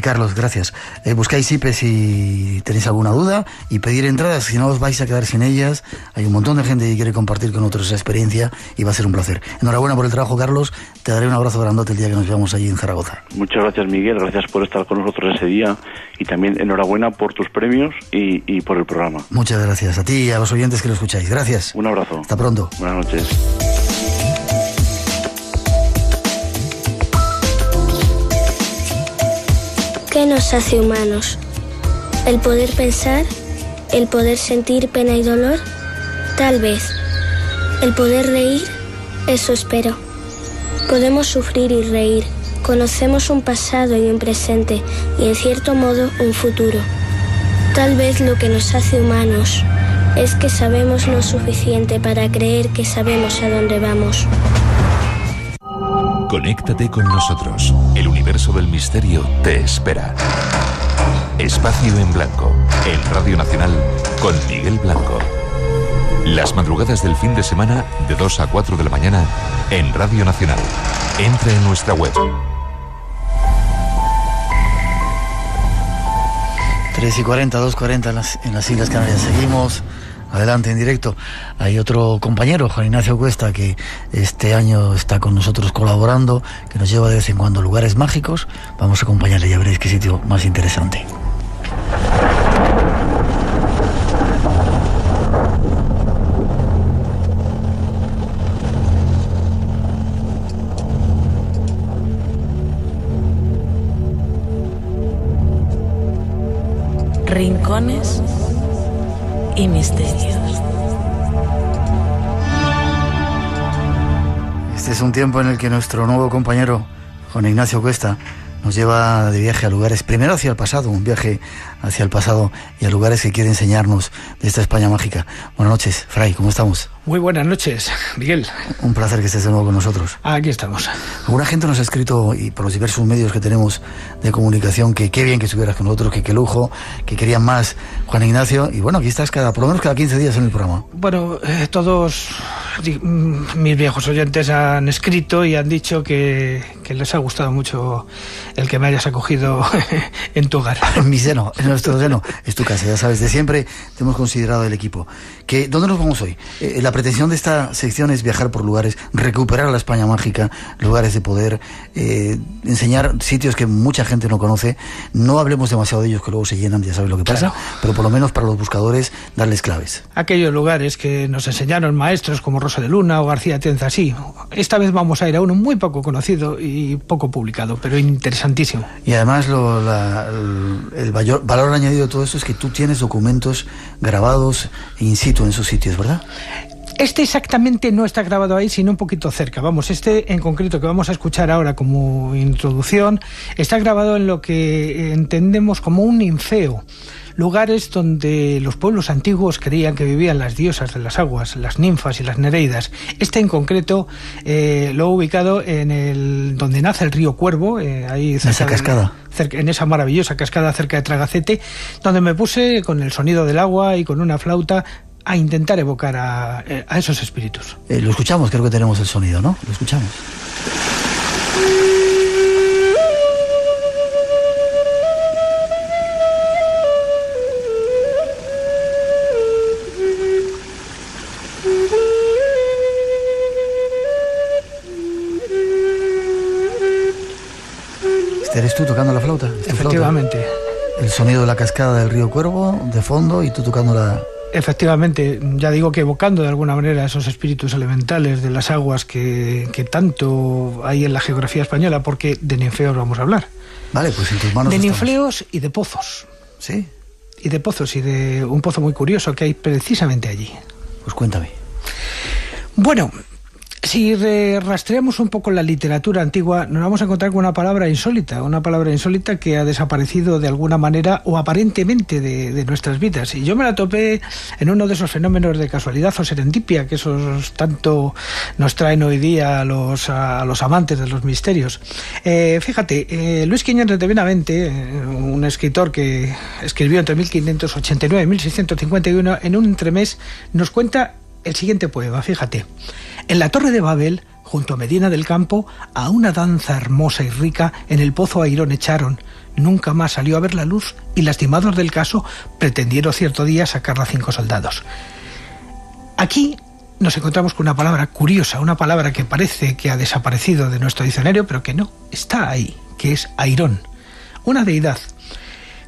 Carlos, gracias. Buscáis SIPE si tenéis alguna duda y pedir entradas, si no os vais a quedar sin ellas. Hay un montón de gente que quiere compartir con otros esa experiencia y va a ser un placer. Enhorabuena por el trabajo, Carlos. Te daré un abrazo grandote el día que nos veamos allí en Zaragoza. Muchas gracias, Miguel. Gracias por estar con nosotros ese día y también enhorabuena por tus premios y por el programa. Muchas gracias a ti y a los oyentes que lo escucháis. Gracias. Un abrazo. Hasta pronto. Buenas noches. ¿Qué nos hace humanos? ¿El poder pensar? ¿El poder sentir pena y dolor? Tal vez. ¿El poder reír? Eso espero. Podemos sufrir y reír. Conocemos un pasado y un presente y en cierto modo un futuro. Tal vez lo que nos hace humanos es que sabemos lo suficiente para creer que sabemos a dónde vamos. Conéctate con nosotros. El universo del misterio te espera. Espacio en Blanco, en Radio Nacional, con Miguel Blanco. Las madrugadas del fin de semana, de 2 a 4 de la mañana, en Radio Nacional. Entra en nuestra web. 3:40, 2:40 en las Islas Canarias. Seguimos adelante en directo. Hay otro compañero, Juan Ignacio Cuesta, que este año está con nosotros colaborando, que nos lleva de vez en cuando a lugares mágicos. Vamos a acompañarle, ya veréis qué sitio más interesante. rincones y misterios. Este es un tiempo en el que nuestro nuevo compañero, Juan Ignacio Cuesta, nos lleva de viaje a lugares, primero hacia el pasado, un viaje hacia el pasado y a lugares que quiere enseñarnos de esta España mágica. Buenas noches, Fray, ¿cómo estamos? Muy buenas noches, Miguel. Un placer que estés de nuevo con nosotros. Aquí estamos. Alguna gente nos ha escrito, y por los diversos medios que tenemos de comunicación, que qué bien que estuvieras con nosotros, que qué lujo, que querían más, Juan Ignacio, y bueno, aquí estás por lo menos cada 15 días en el programa. Bueno, todos mis viejos oyentes han escrito y han dicho que les ha gustado mucho el que me hayas acogido en tu hogar. En mi seno, en nuestro seno, es tu casa, ya sabes, de siempre te hemos considerado el equipo. ¿Dónde nos vamos hoy? La pretensión de esta sección es viajar por lugares, recuperar la España mágica, lugares de poder, enseñar sitios que mucha gente no conoce. No hablemos demasiado de ellos, que luego se llenan, ya sabes lo que pasa, claro. Pero por lo menos para los buscadores, darles claves. Aquellos lugares que nos enseñaron maestros como Rosa de Luna o García Tenza, sí. Esta vez vamos a ir a uno muy poco conocido y poco publicado, pero interesantísimo. Y además el valor añadido de todo esto es que tú tienes documentos grabados in situ en esos sitios, ¿verdad? Este exactamente no está grabado ahí, sino un poquito cerca. Vamos, este en concreto que vamos a escuchar ahora como introducción, está grabado en lo que entendemos como un ninfeo. Lugares donde los pueblos antiguos creían que vivían las diosas de las aguas, las ninfas y las nereidas. Este en concreto lo he ubicado en donde nace el río Cuervo, ahí cerca, esa cascada. En esa maravillosa cascada cerca de Tragacete, donde me puse con el sonido del agua y con una flauta a intentar evocar a esos espíritus. Lo escuchamos, creo que tenemos el sonido, ¿no? Lo escuchamos. ¿Eres tú tocando la flauta? Efectivamente. Flauta. El sonido de la cascada del río Cuervo de fondo y tú tocando la... Efectivamente, ya digo que evocando de alguna manera esos espíritus elementales de las aguas que tanto hay en la geografía española, porque de ninfeos vamos a hablar. Vale, pues en tus manos de estamos. Ninfeos y de pozos. ¿Sí? Y de pozos, y de un pozo muy curioso que hay precisamente allí. Pues cuéntame. Bueno, si rastreamos un poco la literatura antigua, nos vamos a encontrar con una palabra insólita que ha desaparecido de alguna manera o aparentemente de nuestras vidas. Y yo me la topé en uno de esos fenómenos de casualidad o serendipia que esos tanto nos traen hoy día a los amantes de los misterios. Fíjate, Luis Quiñones de Benavente, un escritor que escribió entre 1589 y 1651, en un entremés nos cuenta el siguiente poema, fíjate. En la Torre de Babel, junto a Medina del Campo, a una danza hermosa y rica en el pozo Airón echaron. Nunca más salió a ver la luz y, lastimados del caso, pretendieron cierto día sacarla 5 soldados. Aquí nos encontramos con una palabra curiosa, una palabra que parece que ha desaparecido de nuestro diccionario, pero que no, está ahí, que es Airón, una deidad.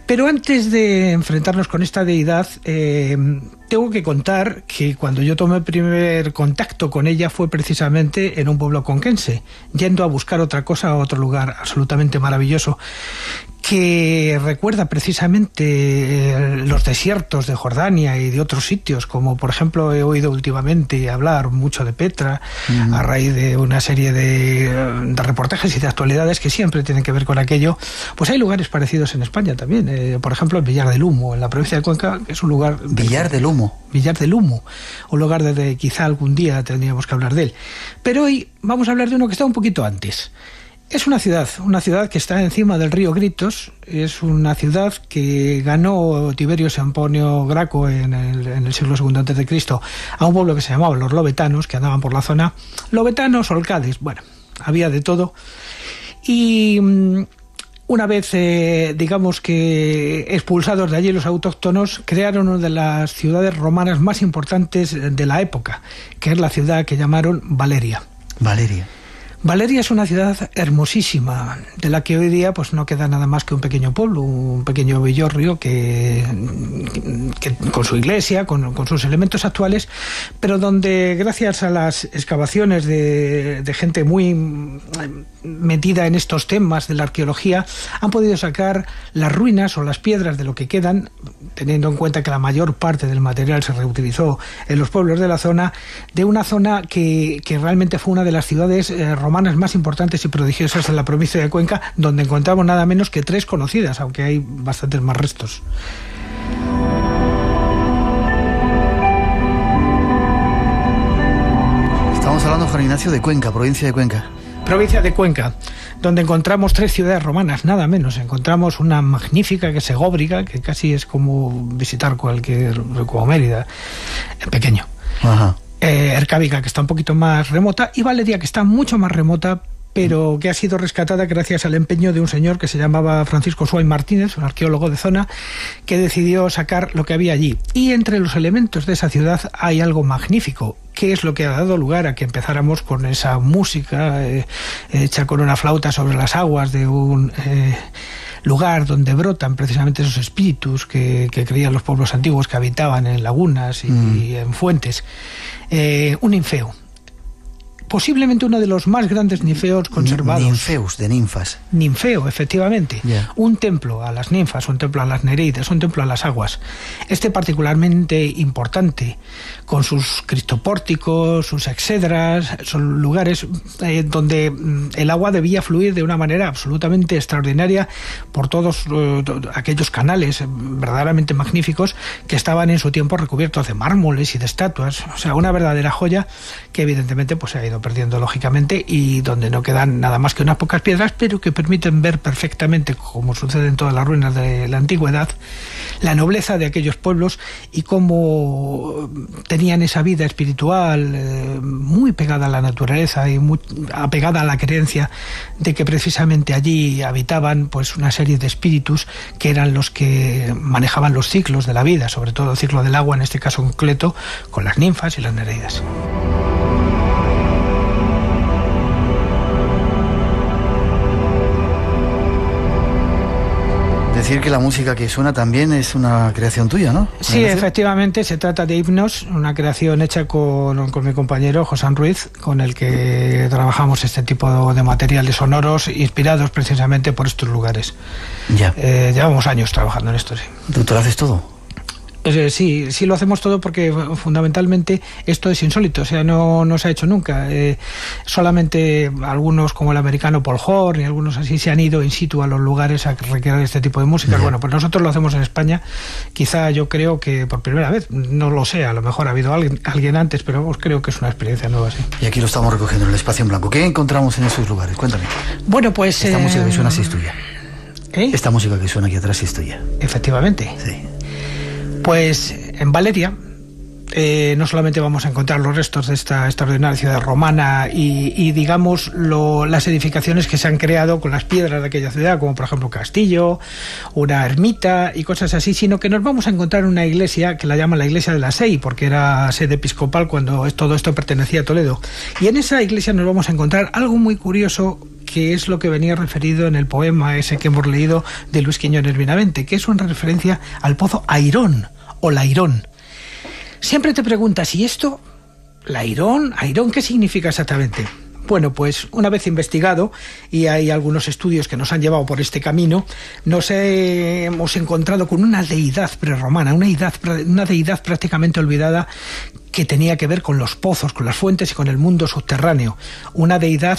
Pero antes de enfrentarnos con esta deidad, tengo que contar que cuando yo tomé el primer contacto con ella fue precisamente en un pueblo conquense, yendo a buscar otra cosa a otro lugar absolutamente maravilloso, que recuerda precisamente los desiertos de Jordania y de otros sitios, como por ejemplo he oído últimamente hablar mucho de Petra, a raíz de una serie de reportajes y de actualidades que siempre tienen que ver con aquello. Pues hay lugares parecidos en España también, por ejemplo en Villar del Humo, en la provincia de Cuenca, que es un lugar... Villar del Humo, un lugar donde quizá algún día tendríamos que hablar de él. Pero hoy vamos a hablar de uno que está un poquito antes. Es una ciudad que está encima del río Gritos. Es una ciudad que ganó Tiberio Semponio Graco en el siglo II a.C. a un pueblo que se llamaba los Lobetanos, que andaban por la zona. Lobetanos, Olcades, bueno, había de todo. Y una vez, digamos que expulsados de allí los autóctonos, crearon una de las ciudades romanas más importantes de la época, que es la ciudad que llamaron Valeria. Valeria es una ciudad hermosísima, de la que hoy día pues no queda nada más que un pequeño pueblo, un pequeño villorrio que con su iglesia, con sus elementos actuales, pero donde gracias a las excavaciones de gente muy metida en estos temas de la arqueología, han podido sacar las ruinas o las piedras de lo que quedan, teniendo en cuenta que la mayor parte del material se reutilizó en los pueblos de la zona, de una zona que realmente fue una de las ciudades romanas más importantes y prodigiosas en la provincia de Cuenca, donde encontramos nada menos que 3 conocidas, aunque hay bastantes más restos. Estamos hablando, Juan Ignacio, de Cuenca, provincia de Cuenca. Provincia de Cuenca, donde encontramos 3 ciudades romanas, nada menos. Encontramos una magnífica, que es Segóbriga, que casi es como visitar como Mérida, en pequeño. Ajá. Ercávica, que está un poquito más remota, y Valeria, que está mucho más remota, pero que ha sido rescatada gracias al empeño de un señor que se llamaba Francisco Suárez Martínez, un arqueólogo de zona, que decidió sacar lo que había allí. Y entre los elementos de esa ciudad hay algo magnífico, que es lo que ha dado lugar a que empezáramos con esa música hecha con una flauta sobre las aguas de un lugar donde brotan precisamente esos espíritus que creían los pueblos antiguos que habitaban en lagunas y en fuentes. Un ninfeo. Posiblemente uno de los más grandes ninfeos conservados. Ninfeus, de ninfas. Ninfeo, efectivamente. Yeah. Un templo a las ninfas, un templo a las nereidas, un templo a las aguas. Este particularmente importante, con sus cristopórticos, sus exedras, son lugares donde el agua debía fluir de una manera absolutamente extraordinaria por todos aquellos canales verdaderamente magníficos que estaban en su tiempo recubiertos de mármoles y de estatuas. O sea, una verdadera joya que evidentemente pues se ha ido perdiendo lógicamente, y donde no quedan nada más que unas pocas piedras, pero que permiten ver perfectamente, como sucede en todas las ruinas de la antigüedad, la nobleza de aquellos pueblos y cómo tenían esa vida espiritual muy pegada a la naturaleza y muy apegada a la creencia de que precisamente allí habitaban pues una serie de espíritus que eran los que manejaban los ciclos de la vida, sobre todo el ciclo del agua, en este caso concreto, con las ninfas y las nereidas. Decir que la música que suena también es una creación tuya, ¿no? Sí, efectivamente, se trata de himnos, una creación hecha con mi compañero José Ruiz, con el que trabajamos este tipo de materiales sonoros inspirados precisamente por estos lugares. Ya. Llevamos años trabajando en esto, sí. ¿Tú lo haces todo? Sí lo hacemos todo porque fundamentalmente esto es insólito, o sea, no se ha hecho nunca. Solamente algunos como el americano Paul Horn y algunos así se han ido in situ a los lugares a recrear este tipo de música. Bueno, pues nosotros lo hacemos en España, quizá yo creo que por primera vez, no lo sé, a lo mejor ha habido alguien antes, pero creo que es una experiencia nueva, sí. Y aquí lo estamos recogiendo en el espacio en blanco. ¿Qué encontramos en esos lugares? Cuéntame. Bueno, pues... Esta música que suena así es tuya. Esta música que suena aquí atrás es tuya. Efectivamente. Sí. Pues en Valeria no solamente vamos a encontrar los restos de esta extraordinaria ciudad romana y digamos las edificaciones que se han creado con las piedras de aquella ciudad, como por ejemplo un castillo, una ermita y cosas así, sino que nos vamos a encontrar una iglesia que la llaman la iglesia de la Sei, porque era sede episcopal cuando todo esto pertenecía a Toledo. Y en esa iglesia nos vamos a encontrar algo muy curioso, que es lo que venía referido en el poema ese que hemos leído de Luis Quiñones Benavente, que es una referencia al pozo Airón o Lairón. Siempre te preguntas, ¿y esto? ¿Lairón? ¿Airón qué significa exactamente? Bueno, pues una vez investigado, y hay algunos estudios que nos han llevado por este camino, nos hemos encontrado con una deidad prerromana, una deidad prácticamente olvidada, que tenía que ver con los pozos, con las fuentes y con el mundo subterráneo. Una deidad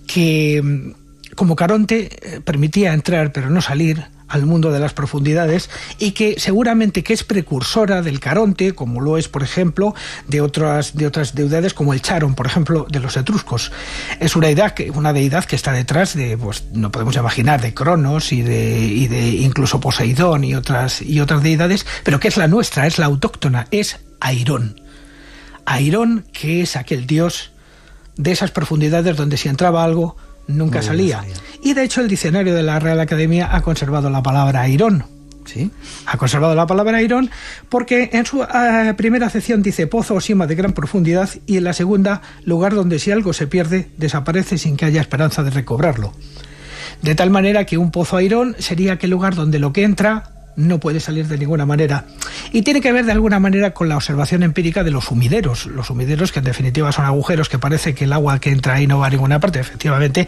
que, como Caronte, permitía entrar pero no salir al mundo de las profundidades, y que seguramente que es precursora del Caronte, como lo es, por ejemplo, de otras deidades como el Charon, por ejemplo, de los etruscos. Es una deidad que está detrás de, pues no podemos imaginar, de Cronos y de incluso Poseidón y otras deidades, pero que es la nuestra, es la autóctona, es Airón. Airón, que es aquel dios de esas profundidades donde si entraba algo nunca salía. Y de hecho el diccionario de la Real Academia ha conservado la palabra Airón, ¿Sí? Ha conservado la palabra Airón porque en su primera acepción dice pozo o sima de gran profundidad, y en la segunda, lugar donde si algo se pierde, desaparece sin que haya esperanza de recobrarlo. De tal manera que un pozo Airón sería aquel lugar donde lo que entra no puede salir de ninguna manera. Y tiene que ver de alguna manera con la observación empírica de los sumideros. Los sumideros, que en definitiva son agujeros que parece que el agua que entra ahí no va a ninguna parte, efectivamente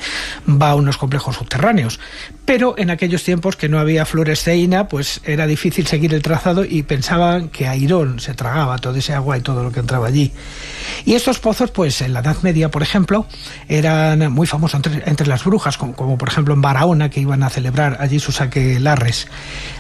va a unos complejos subterráneos. Pero en aquellos tiempos que no había fluoresceína, pues era difícil seguir el trazado y pensaban que Airón se tragaba todo ese agua y todo lo que entraba allí. Y estos pozos, pues en la Edad Media, por ejemplo, eran muy famosos entre las brujas, como por ejemplo en Barahona, que iban a celebrar allí sus aquelarres.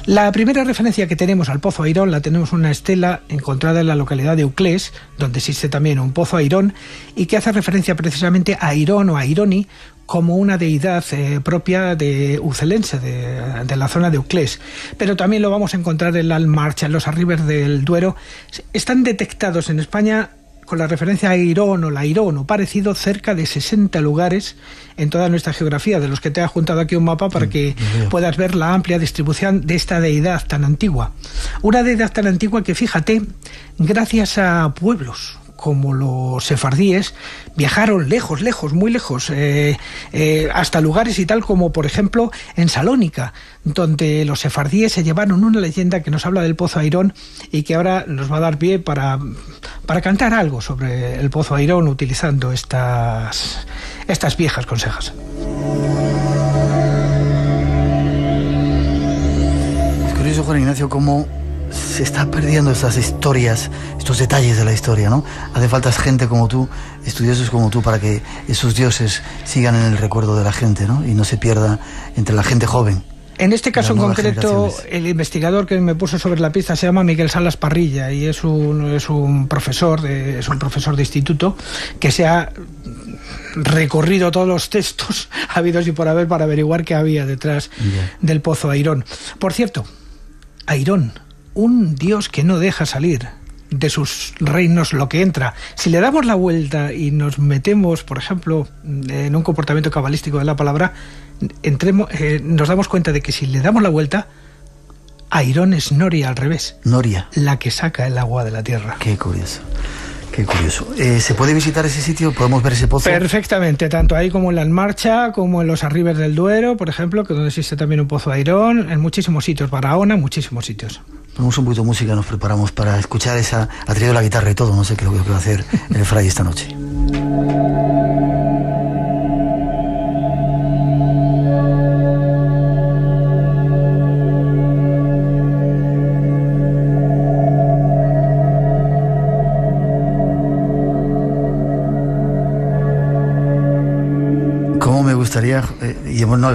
La primera referencia que tenemos al pozo Airón la tenemos en una estela encontrada en la localidad de Uclés, donde existe también un pozo Airón, y que hace referencia precisamente a Airón o a Aironi como una deidad propia de Ucelense, de la zona de Uclés. Pero también lo vamos a encontrar en la Almarcha, en los arribes del Duero. Están detectados en España con la referencia a Airón o Lairón o parecido, cerca de 60 lugares en toda nuestra geografía, de los que te he juntado aquí un mapa para que puedas ver la amplia distribución de esta deidad tan antigua. Una deidad tan antigua que, fíjate, gracias a pueblos como los sefardíes, viajaron lejos, muy lejos, hasta lugares y tal como, por ejemplo, en Salónica, donde los sefardíes se llevaron una leyenda que nos habla del pozo Airón y que ahora nos va a dar pie para cantar algo sobre el pozo Airón utilizando estas viejas consejas. Es curioso, Juan Ignacio, cómo se está perdiendo estas historias, estos detalles de la historia, ¿no? Hace falta gente como tú, estudiosos como tú, para que esos dioses sigan en el recuerdo de la gente, ¿no? Y no se pierda entre la gente joven. En este caso en concreto, el investigador que me puso sobre la pista se llama Miguel Salas Parrilla y es un profesor de instituto que se ha recorrido todos los textos habidos y por haber para averiguar qué había detrás del pozo Airón. Por cierto, Airón, un dios que no deja salir de sus reinos lo que entra. Si le damos la vuelta y nos metemos, por ejemplo, en un comportamiento cabalístico de la palabra, nos damos cuenta de que si le damos la vuelta, Airón es Noria al revés. Noria. La que saca el agua de la tierra. Qué curioso. Qué curioso. ¿Se puede visitar ese sitio? ¿Podemos ver ese pozo? Perfectamente, tanto ahí como en la Almarcha, como en los arribes del Duero, por ejemplo, que donde existe también un pozo Airón, en muchísimos sitios, Barahona, muchísimos sitios. Ponemos un poquito de música, nos preparamos para escuchar esa... Ha traído la guitarra y todo, no sé qué es lo que va a hacer el Fray esta noche.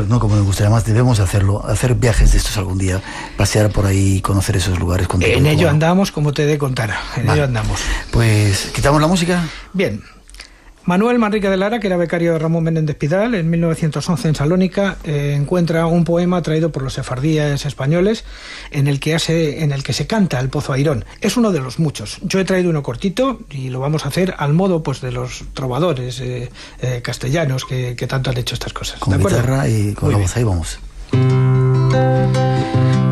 No como me gustaría más, debemos hacerlo, hacer viajes de estos algún día, pasear por ahí, conocer esos lugares. En ello andamos, como te he de contar, ello andamos. Pues, ¿quitamos la música? Bien. Manuel Manrique de Lara, que era becario de Ramón Menéndez Pidal, en 1911 en Salónica, encuentra un poema traído por los sefardíes españoles en el que se canta el pozo Airón. Es uno de los muchos. Yo he traído uno cortito y lo vamos a hacer al modo pues de los trovadores castellanos que tanto han hecho estas cosas. Con guitarra y con la voz, ahí vamos.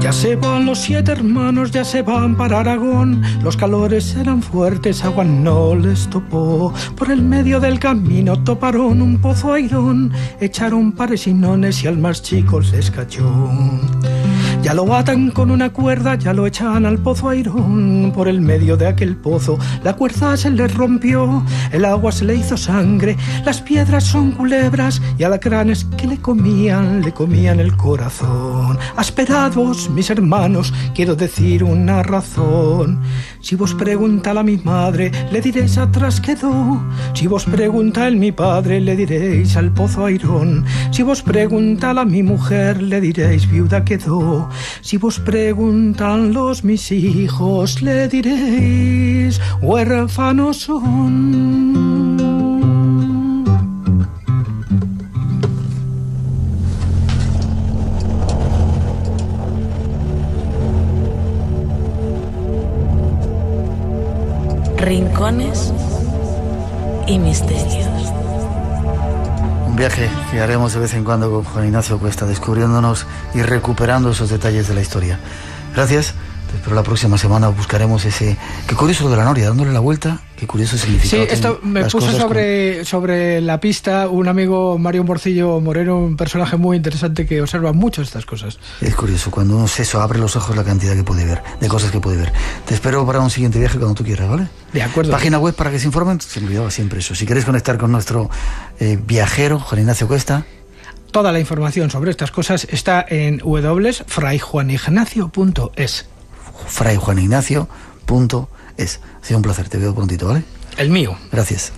Ya se van los 7 hermanos, ya se van para Aragón. Los calores eran fuertes, agua no les topó. Por el medio del camino toparon un pozo Airón. Echaron paresinones y al más chico les cayó. Ya lo atan con una cuerda, ya lo echan al pozo Airón. Por el medio de aquel pozo la cuerda se le rompió. El agua se le hizo sangre, las piedras son culebras y alacranes que le comían el corazón. Asperados, mis hermanos, quiero decir una razón. Si vos preguntad a mi madre, le diréis atrás quedó. Si vos preguntad a mi padre, le diréis al pozo Airón. Si vos preguntad a mi mujer, le diréis viuda quedó. Si vos preguntan los mis hijos, le diréis huérfanos son. Rincones y misterios. Un viaje que haremos de vez en cuando con Juan Ignacio Cuesta, descubriéndonos y recuperando esos detalles de la historia. Gracias. Te espero la próxima semana. Buscaremos ese... Qué curioso lo de la noria, dándole la vuelta. Qué curioso significado. Sí, esto me puso sobre la pista un amigo, Mario Morcillo Moreno, un personaje muy interesante que observa mucho estas cosas. Es curioso, cuando uno se eso abre los ojos, la cantidad que puede ver, de cosas que puede ver. Te espero para un siguiente viaje cuando tú quieras, ¿vale? De acuerdo. Página web para que se informen. Se me olvidaba siempre eso. Si queréis conectar con nuestro viajero, Juan Ignacio Cuesta. Toda la información sobre estas cosas está en www.frayjuanignacio.es. frayjuanignacio.es. Ha sido un placer, te veo prontito, ¿vale? El mío. Gracias.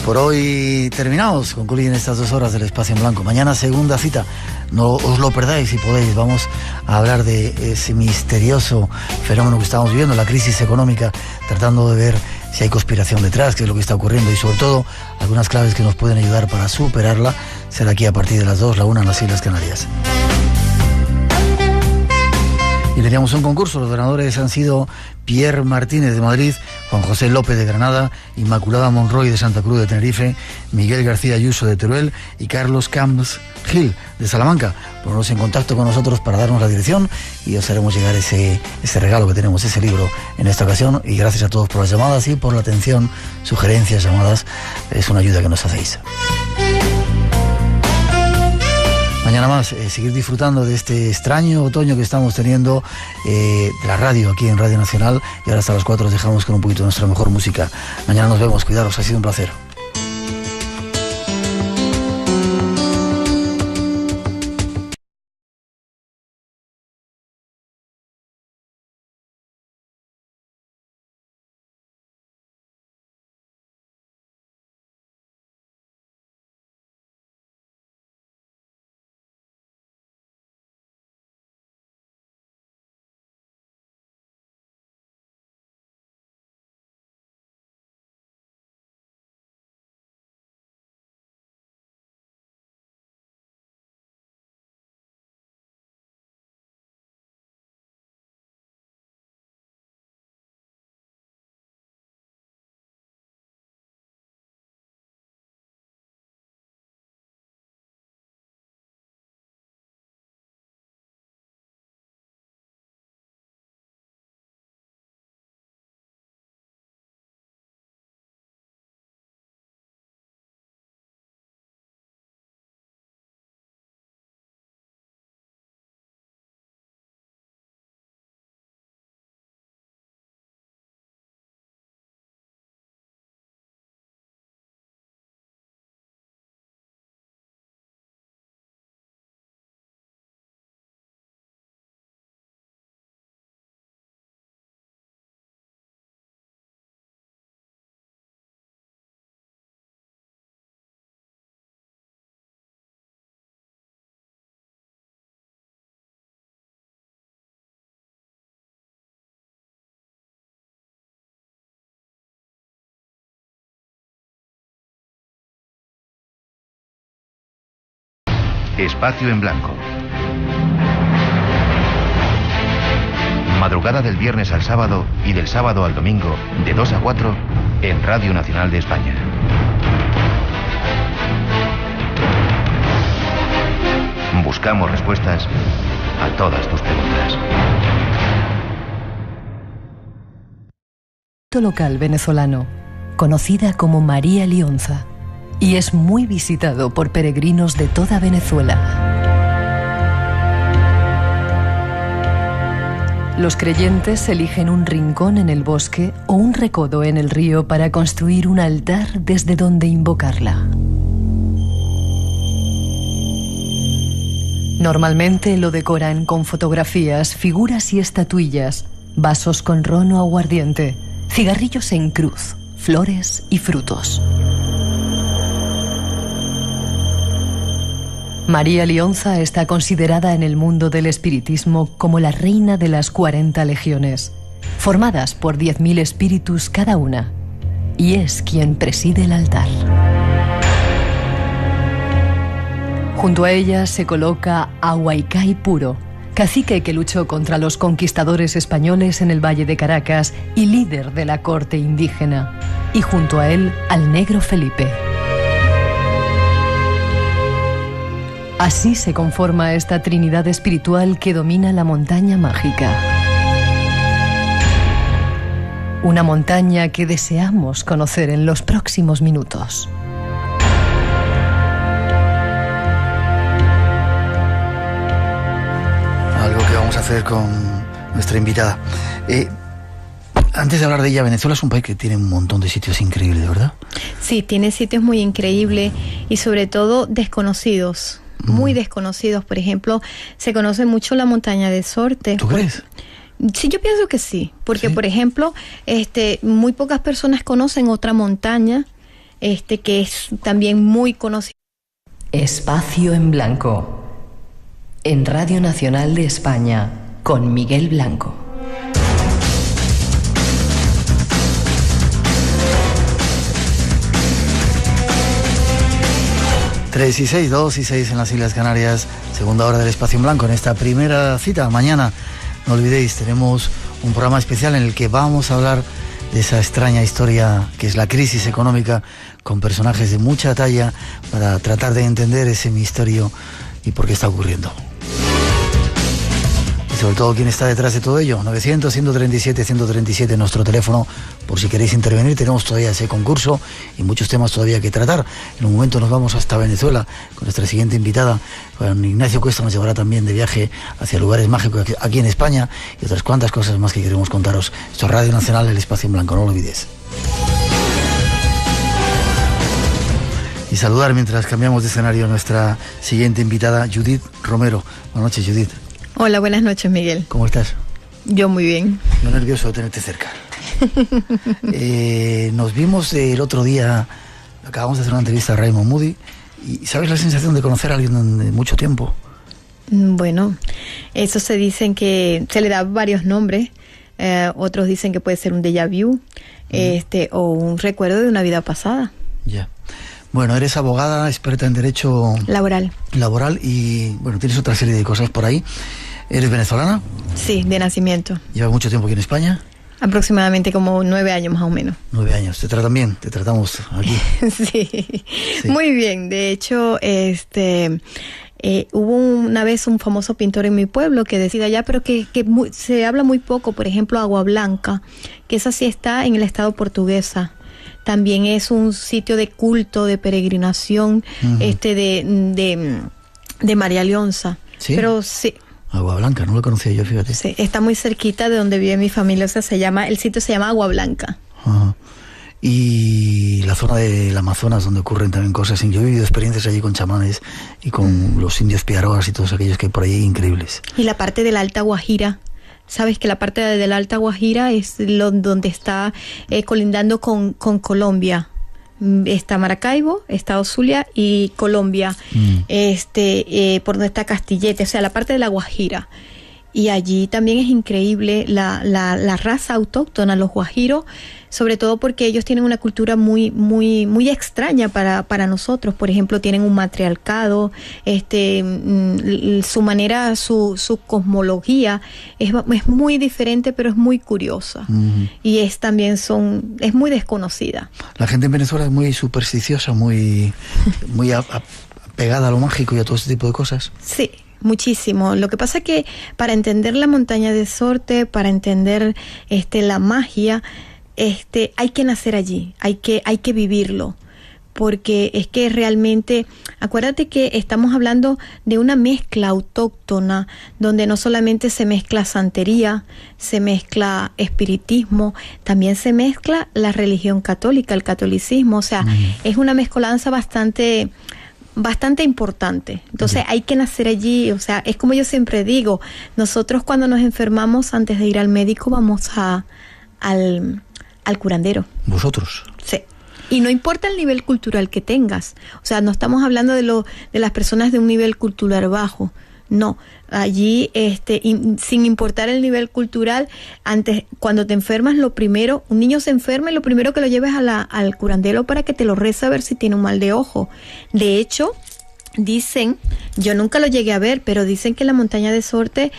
Por hoy terminamos, concluyen estas 2 horas del Espacio en Blanco. Mañana segunda cita, no os lo perdáis si podéis. Vamos a hablar de ese misterioso fenómeno que estamos viviendo, la crisis económica, tratando de ver si hay conspiración detrás, qué es lo que está ocurriendo y sobre todo algunas claves que nos pueden ayudar para superarla. Será aquí a partir de las 2, la 1 en las Islas Canarias. Y teníamos un concurso, los ganadores han sido Pierre Martínez de Madrid, Juan José López de Granada, Inmaculada Monroy de Santa Cruz de Tenerife, Miguel García Ayuso de Teruel y Carlos Camps Gil de Salamanca. Poneros en contacto con nosotros para darnos la dirección y os haremos llegar ese regalo que tenemos, ese libro en esta ocasión. Y gracias a todos por las llamadas y por la atención, sugerencias, llamadas, es una ayuda que nos hacéis. Mañana más, seguir disfrutando de este extraño otoño que estamos teniendo de la radio aquí en Radio Nacional, y ahora hasta las 4 os dejamos con un poquito de nuestra mejor música. Mañana nos vemos, cuidaros, ha sido un placer. Espacio en Blanco. Madrugada del viernes al sábado y del sábado al domingo, de 2 a 4, en Radio Nacional de España. Buscamos respuestas a todas tus preguntas. Local venezolano, conocida como María Lionza, y es muy visitado por peregrinos de toda Venezuela. Los creyentes eligen un rincón en el bosque o un recodo en el río para construir un altar desde donde invocarla. Normalmente lo decoran con fotografías, figuras y estatuillas, vasos con ron o aguardiente, cigarrillos en cruz, flores y frutos. María Lionza está considerada en el mundo del espiritismo como la reina de las 40 legiones, formadas por 10.000 espíritus cada una, y es quien preside el altar. Junto a ella se coloca a Huaycay Puro, cacique que luchó contra los conquistadores españoles en el Valle de Caracas y líder de la corte indígena, y junto a él al negro Felipe. Así se conforma esta trinidad espiritual que domina la montaña mágica. Una montaña que deseamos conocer en los próximos minutos. Algo que vamos a hacer con nuestra invitada. Antes de hablar de ella, Venezuela es un país que tiene un montón de sitios increíbles, ¿verdad? Sí, tiene sitios muy increíbles y sobre todo desconocidos. Muy desconocidos. Por ejemplo, se conoce mucho la montaña de Sorte. ¿Tú crees? Sí, yo pienso que sí, porque ¿Sí? Por ejemplo, muy pocas personas conocen otra montaña, que es también muy conocida. Espacio en Blanco, en Radio Nacional de España, con Miguel Blanco. Tres y 6, 2 y 6 en las Islas Canarias, segunda hora del Espacio en Blanco. En esta primera cita, mañana, no olvidéis, tenemos un programa especial en el que vamos a hablar de esa extraña historia que es la crisis económica, con personajes de mucha talla, para tratar de entender ese misterio y por qué está ocurriendo. Y sobre todo, ¿quién está detrás de todo ello? 900-137-137, nuestro teléfono, por si queréis intervenir. Tenemos todavía ese concurso y muchos temas todavía que tratar. En un momento nos vamos hasta Venezuela con nuestra siguiente invitada. Juan Ignacio Cuesta nos llevará también de viaje hacia lugares mágicos aquí en España y otras cuantas cosas más que queremos contaros. Esto es Radio Nacional, el Espacio en Blanco, no lo olvides. Y saludar mientras cambiamos de escenario a nuestra siguiente invitada, Judith Romero. Buenas noches, Judith. Hola, buenas noches, Miguel. ¿Cómo estás? Yo muy bien. Yo nervioso de tenerte cerca. Nos vimos el otro día, acabamos de hacer una entrevista a Raymond Moody, y ¿sabes la sensación de conocer a alguien de mucho tiempo? Bueno, eso se dicen que se le da varios nombres, otros dicen que puede ser un déjà vu, o un recuerdo de una vida pasada. Ya. Bueno, eres abogada, experta en derecho laboral y, bueno, tienes otra serie de cosas por ahí. ¿Eres venezolana? Sí, de nacimiento. ¿Llevas mucho tiempo aquí en España? Aproximadamente como 9 años más o menos. 9 años. ¿Te tratan bien? ¿Te tratamos aquí? Sí, muy bien. De hecho, hubo una vez un famoso pintor en mi pueblo que decía allá, pero que se habla muy poco. Por ejemplo, Agua Blanca, que esa sí está en el estado portuguesa. También es un sitio de culto, de peregrinación, de María Lionza. ¿Sí? Pero sí. Agua Blanca, no lo conocía yo, fíjate. Sí, está muy cerquita de donde vive mi familia, o sea, el sitio se llama Agua Blanca. Ajá. Y la zona del Amazonas, donde ocurren también cosas. Yo he vivido experiencias allí con chamanes y con los indios piaroas y todos aquellos que hay por ahí increíbles. Y la parte de la Alta Guajira. Sabes que la parte de la Alta Guajira es donde está colindando con Colombia. Está Maracaibo, está Zulia y Colombia. Por donde está Castillete, o sea, la parte de la Guajira. Y allí también es increíble la raza autóctona, los guajiros, sobre todo porque ellos tienen una cultura muy muy muy extraña para nosotros. Por ejemplo, tienen un matriarcado, su manera, su cosmología es muy diferente, pero es muy curiosa. Y es muy desconocida. La gente en Venezuela es muy supersticiosa, muy apegada a lo mágico y a todo ese tipo de cosas. Sí. Muchísimo. Lo que pasa es que para entender la montaña de Sorte, para entender la magia, hay que nacer allí, hay que vivirlo, porque es que realmente, acuérdate que estamos hablando de una mezcla autóctona, donde no solamente se mezcla santería, se mezcla espiritismo, también se mezcla la religión católica, el catolicismo, o sea, es una mezcolanza bastante importante. Entonces hay que nacer allí, o sea, es como yo siempre digo, nosotros cuando nos enfermamos, antes de ir al médico, vamos al curandero. ¿Vosotros? Sí. Y no importa el nivel cultural que tengas. O sea, no estamos hablando de las personas de un nivel cultural bajo. No, allí sin importar el nivel cultural, antes, cuando te enfermas, un niño se enferma y lo primero que lo lleves al curandero para que te lo rece a ver si tiene un mal de ojo. De hecho, dicen, yo nunca lo llegué a ver, pero dicen que en la montaña de Sorte,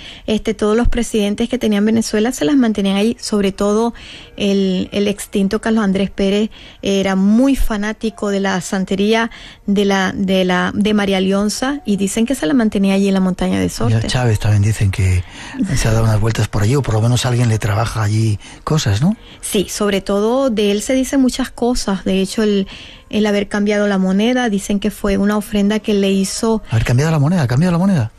todos los presidentes que tenían Venezuela se las mantenían ahí, sobre todo el extinto Carlos Andrés Pérez era muy fanático de la santería de María Leonza, y dicen que se la mantenía allí en la montaña de Sorte. Y Chávez también dicen que se ha dado unas vueltas por allí, o por lo menos alguien le trabaja allí cosas, ¿no? Sí, sobre todo de él se dicen muchas cosas. De hecho, el haber cambiado la moneda, dicen que fue una ofrenda que le hizo... ¿Haber cambiado la moneda? ¿Cambiado la moneda?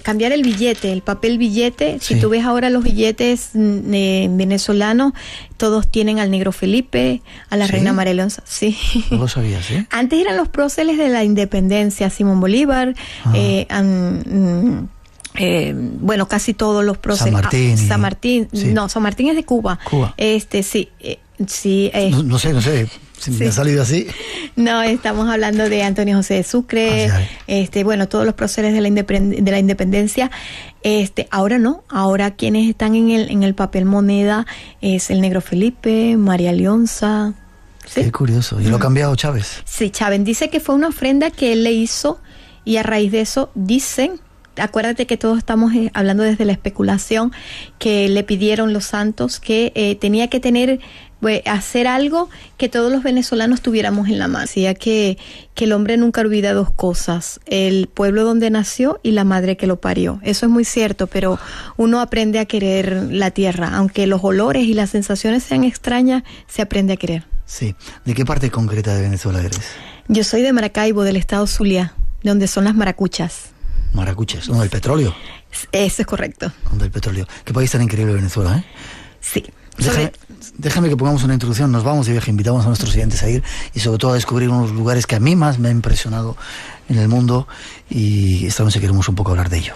Cambiar el billete, el papel billete. Sí. Si tú ves ahora los billetes venezolanos, todos tienen al Negro Felipe, a la Reina María Leonza. Sí. No lo sabía, ¿sí? Antes eran los próceres de la independencia, Simón Bolívar, bueno, casi todos los próceres. San Martín. Sí. No, San Martín es de Cuba. Sí. No sé. Me ha salido así. No, estamos hablando de Antonio José de Sucre, bueno, todos los próceres de la independencia. Ahora no, ahora quienes están en el papel moneda es el Negro Felipe, María Leonza. ¿Sí? Qué curioso. ¿Y lo ha cambiado Chávez? Sí, Chávez dice que fue una ofrenda que él le hizo, y a raíz de eso dicen, acuérdate que todos estamos hablando desde la especulación, que le pidieron los santos que tenía que hacer algo que todos los venezolanos tuviéramos en la mano. Decía que el hombre nunca olvida dos cosas: el pueblo donde nació y la madre que lo parió. Eso es muy cierto, pero uno aprende a querer la tierra. Aunque los olores y las sensaciones sean extrañas, se aprende a querer. Sí. ¿De qué parte concreta de Venezuela eres? Yo soy de Maracaibo, del estado Zulia, donde son las maracuchas. Maracuchas, ¿no? ¿El petróleo? Eso es correcto. Del petróleo. Qué país tan increíble Venezuela, ¿eh? Sí. Déjame que pongamos una introducción. Nos vamos de viaje, invitamos a nuestros oyentes a ir y sobre todo a descubrir unos lugares que a mí más me ha impresionado en el mundo, y esta noche queremos un poco hablar de ello.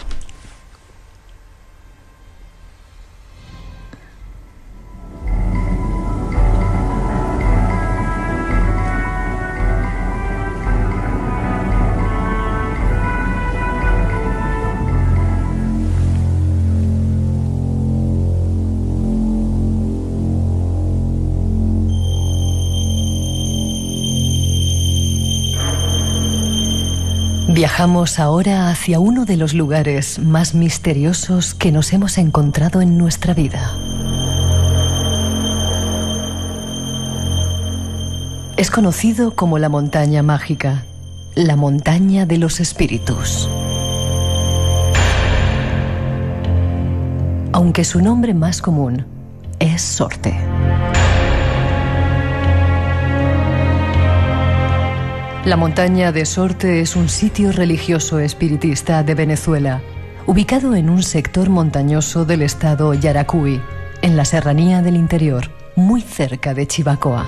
Viajamos ahora hacia uno de los lugares más misteriosos que nos hemos encontrado en nuestra vida. Es conocido como la montaña mágica, la montaña de los espíritus. Aunque su nombre más común es Sorte. La montaña de Sorte es un sitio religioso espiritista de Venezuela, ubicado en un sector montañoso del estado Yaracuy, en la serranía del interior, muy cerca de Chivacoa.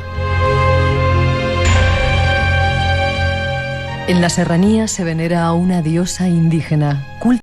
En la serranía se venera a una diosa indígena,